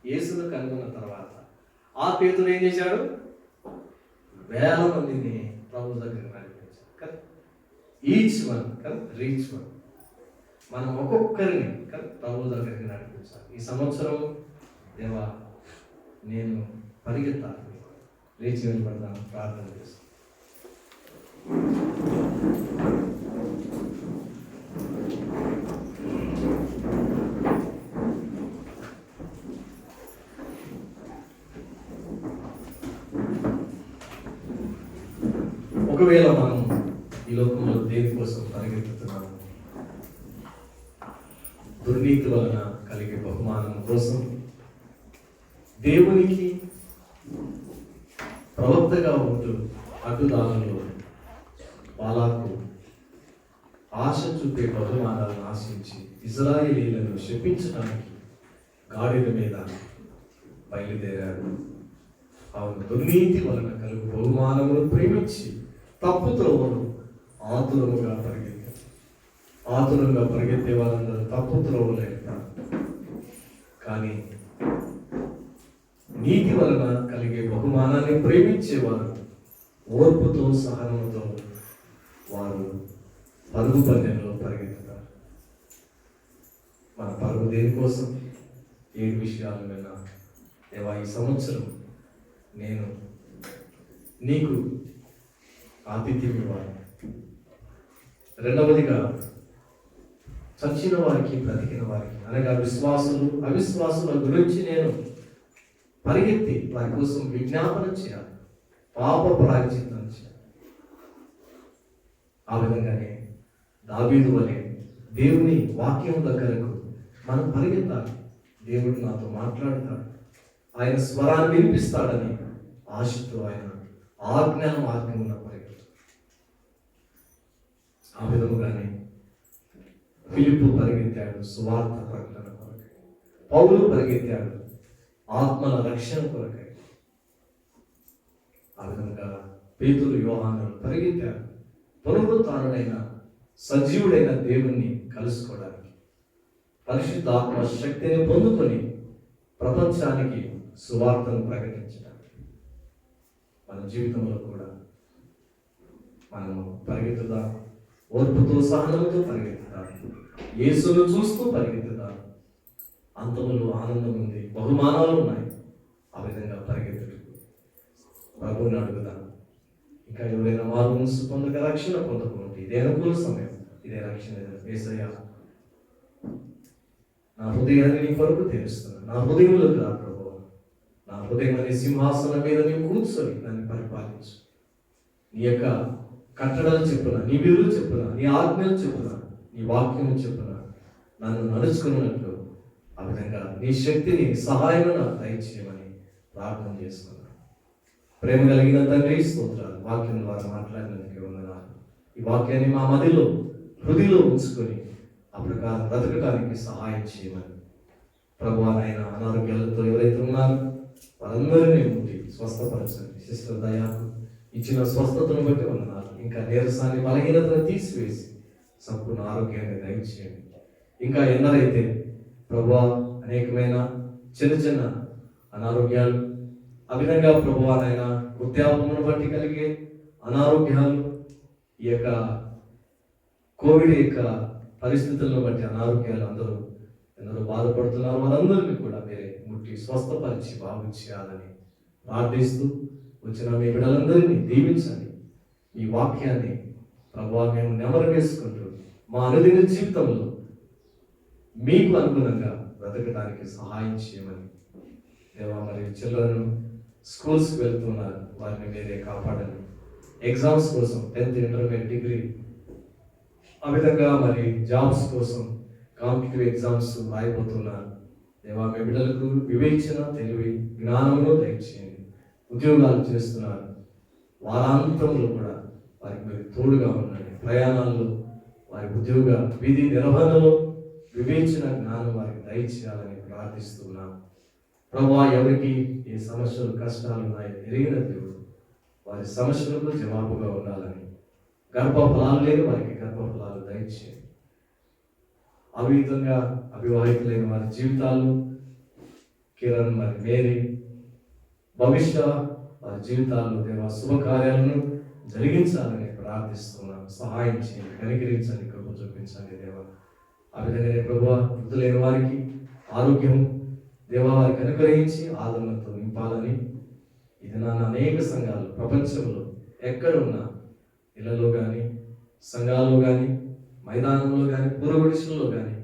యేసును కనుగొన్న తర్వాత ఆ పేతురు ఏం చేశాడు? వేల మందిని ప్రభు దగ్గరికి నడిపించాడు కదా. ఈచ్ వన్ కదా, రీచ్ వన్. మనం ఒక్కొక్కరిని కదా ప్రభు దగ్గరికి నడిపించాలి. ఈ సంవత్సరం దేవా నేను పరిగెత్తాలి, లేచి వెళ్ళబడతాను, ప్రార్థన చేస్తాను. ఒకవేళ మనం ఈ లోకంలో దేనికోసం పరిగెత్తుతున్నాము? దుర్నీతి వలన కలిగే బహుమానం కోసం, దేవునికి ప్రవక్తగా ఉంటూ అడ్డుదారులు బాలాకు ఆశ చూపే బహుమానాలను ఆశించి ఇజ్రాయేలీలను శపించడానికి గాడిద మీద బయలుదేరాడు. అవును, దుర్నీతి వలన కలుగు బహుమానమును ప్రేమించి తప్పుత్రోవను ఆతురముగా పరిగెత్తారు. ఆతురంగా పరిగెత్తే వాళ్ళందరూ తప్పుత్రోవలేదు. కానీ నీతి వలన కలిగే బహుమానాన్ని ప్రేమించేవారు ఓర్పుతో, సహనముతో వారు పరుగు పందెంలో పరిగెత్తుతారు. మన పరుగు దేనికోసం? 7 విషయాలు విన్నా. దేవా ఈ సంవత్సరం నేను నీకు ఆతిథ్యం ఇవ్వాలి. రెండవదిగా చచ్చిన వారికి, బ్రతికిన వారికి అనగా విశ్వాసులు, అవిశ్వాసుల గురించి నేను పరిగెత్తి వారి కోసం విజ్ఞాపన చేయాలి, పాప ప్రాయశ్చిత్తం చేయాలి. ఆ విధంగానే దావీదు వలె దేవుని వాక్యం దగ్గరకు మనం పరిగెత్తాలి. దేవుడు నాతో మాట్లాడతాడు, ఆయన స్వరాన్ని వినిపిస్తాడని ఆశతో ఆయన మార్గమున పరిగెత్తాడు. ఆ విధముగానే ఫిలిప్పు పరిగెత్తాడు సువార్త ప్రకటన కొరకై. పౌలు పరిగెత్తాడు ఆత్మల రక్షణ కొరకై. ఆ విధంగా పేతురు, యోహాను పరిగెత్తారు పునరుత్థానుడైన సజీవుడైన దేవుణ్ణి కలుసుకోవడానికి, పరిశుద్ధ ఆత్మ శక్తిని పొందుకొని ప్రపంచానికి సువార్తను ప్రకటించడానికి. మన జీవితంలో కూడా మనము పరిగెత్తుదాం, ఓర్పుతో, సహనంతో పరిగెత్తుదాం, యేసును చూస్తూ పరిగెత్తుదాం. అంతములో ఆనందం ఉంది, బహుమానాలు ఉన్నాయి. ఆ విధంగా పరిగెత్తుటకు ప్రభువుని అడుగుదాం. ఇంకా ఎవరైనా వారు మనసు పొందక రక్షణ పొందకుంటే ఇదే అనుకూల సమయం, ఇదే రక్షణ. యేసయ్యా నా హృదయాన్ని నీ కొరకు తెరుస్తున్నాను, నా హృదయంలోకి రా ప్రభువా, నా హృదయం అనే సింహాసనం మీద నీ కూర్చొని నన్ను పరిపాలించు. నీ యొక్క కట్టడలు చెప్పున, నీ విధులు చెప్పున, నీ ఆజ్ఞలు చెప్పున, నీ వాక్యం చెప్పున నన్ను నడుచుకున్నట్లు ఆ విధంగా నీ శక్తిని, సహాయం నాకు దయచేయమని ప్రార్థన చేస్తున్నాను. ప్రేమ కలిగిన తండ్రి స్తోత్రాలు, వాక్యం ద్వారా మాట్లాడినందుకే వందనాలు. ఈ వాక్యాన్ని మా మదిలో, హృదయలో ఉంచుకొని ఆ ప్రకారం బ్రతకడానికి సహాయం చేయమని ప్రభువా, నాయన అనారోగ్యాలతో ఎవరైతే ఉన్నారో వారందరినీ ముట్టి స్వస్థపరచండి. సిస్టర్ దయాకు ఇచ్చిన స్వస్థతను బట్టి వందనాలు. ఇంకా నీరసాన్ని, బలహీనతను తీసివేసి సంపూర్ణ ఆరోగ్యాన్ని దయచేయండి. ఇంకా ఎందరైతే ప్రభువా అనేకమైన చిన్న చిన్న అనారోగ్యాలు, ఆ విధంగా ప్రభువా నాయన వృద్ధాప్యమును బట్టి కలిగే అనారోగ్యాలు, ఈ యొక్క కోవిడ్ యొక్క పరిస్థితులను బట్టి అనారోగ్యాలు ఎందరో బాధపడుతున్నారు. వారందరినీ కూడా మీరే ముట్టి స్వస్థపరిచి బాగు చేయాలని ప్రార్థిస్తూ వచ్చిన మీ బిడ్డలందరినీ దీవించండి. ఈ వాక్యాన్ని ప్రభువా మేము నెమరు వేసుకుంటూ మా అనుదిన జీవితంలో మీకు అనుగుణంగా బ్రతకడానికి సహాయం చేయమని దేవా, మరి చిల్డ్రన్ స్కూల్స్కి వెళ్తున్నారు, వారిని మీరే కాపాడండి. ఎగ్జామ్స్ కోసం 10th ఇంటర్మీడియట్ డిగ్రీ, ఆ విధంగా మరి జాబ్స్ కోసం కాంపిటేటివ్ ఎగ్జామ్స్ రాయిపోతున్నారు. దేవా, మీ బిడ్డలకు వివేచన, తెలివి, జ్ఞానమును దయచేయండి. ఉద్యోగాలు చేస్తున్నారు, వారాంతంలో కూడా వారికి మీరు తోడుగా ఉండండి. ప్రయాణాల్లో వారి ఉద్యోగ విధి నిర్వహణలో వివేచన, జ్ఞానం వారికి దయచేయాలని ప్రార్థిస్తున్నాం. ప్రభువా, ఎవరికి ఏ సమస్యలు, కష్టాలు ఉన్నాయో ఎరిగిన దేవుడు, వారి సమస్యలకు జవాబుగా ఉండాలని, గర్భఫలాలు లేని వారికి గర్భఫలాలు దయచేయండి. అవిధంగా అవివాహితులైన వారి జీవితాలు, కిరణ్ మరి మేరీ భవిష్య వారి జీవితాల్లో దేవా శుభకార్యాలను జరిగించాలని ప్రార్థిస్తున్నాం. సహాయం చేయండి, కనికరించండి, కృప చూపించండి దేవా. ఆ విధంగానే ప్రభువా, వృద్ధులైన వారికి ఆరోగ్యం దేవా వారికి అనుగ్రహించి ఆదరణతో నింపాలని, ఇది నా అనేక సంఘాలు ప్రపంచంలో ఎక్కడున్నా, ఇళ్లలో కానీ, సంఘాల్లో కానీ, మైదానంలో కానీ, పూర్వగుడిసెల్లో కానీ,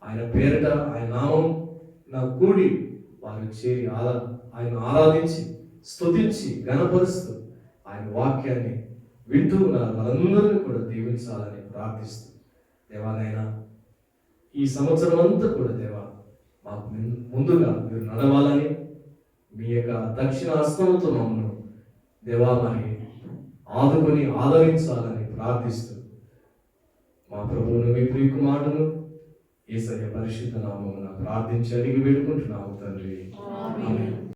ఆయన పేరిట ఆయన నామం నా కూడి వారు చేరి ఆయన ఆరాధించి స్తుతించి గణపరుస్తూ ఆయన వాక్యాన్ని వింటూ ఉన్నారు. వారందరినీ కూడా దీవించాలని ప్రార్థిస్తూ దేవానైనా ఈ సంవత్సరం అంతా కూడా దేవా మాకు ముందుగా మీరు నడవాలని, మీ యొక్క దక్షిణ హస్తంతో మమ్మల్ని దేవా మరి ఆదుకొని ఆదరించాలని ప్రార్థిస్తూ మా ప్రభువును మీ ప్రియకు మాటను యేసయ్య పరిశుద్ధ నామమున ప్రార్థించి అడిగి వేడుకుంటున్నాము తండ్రి. ఆమేన్.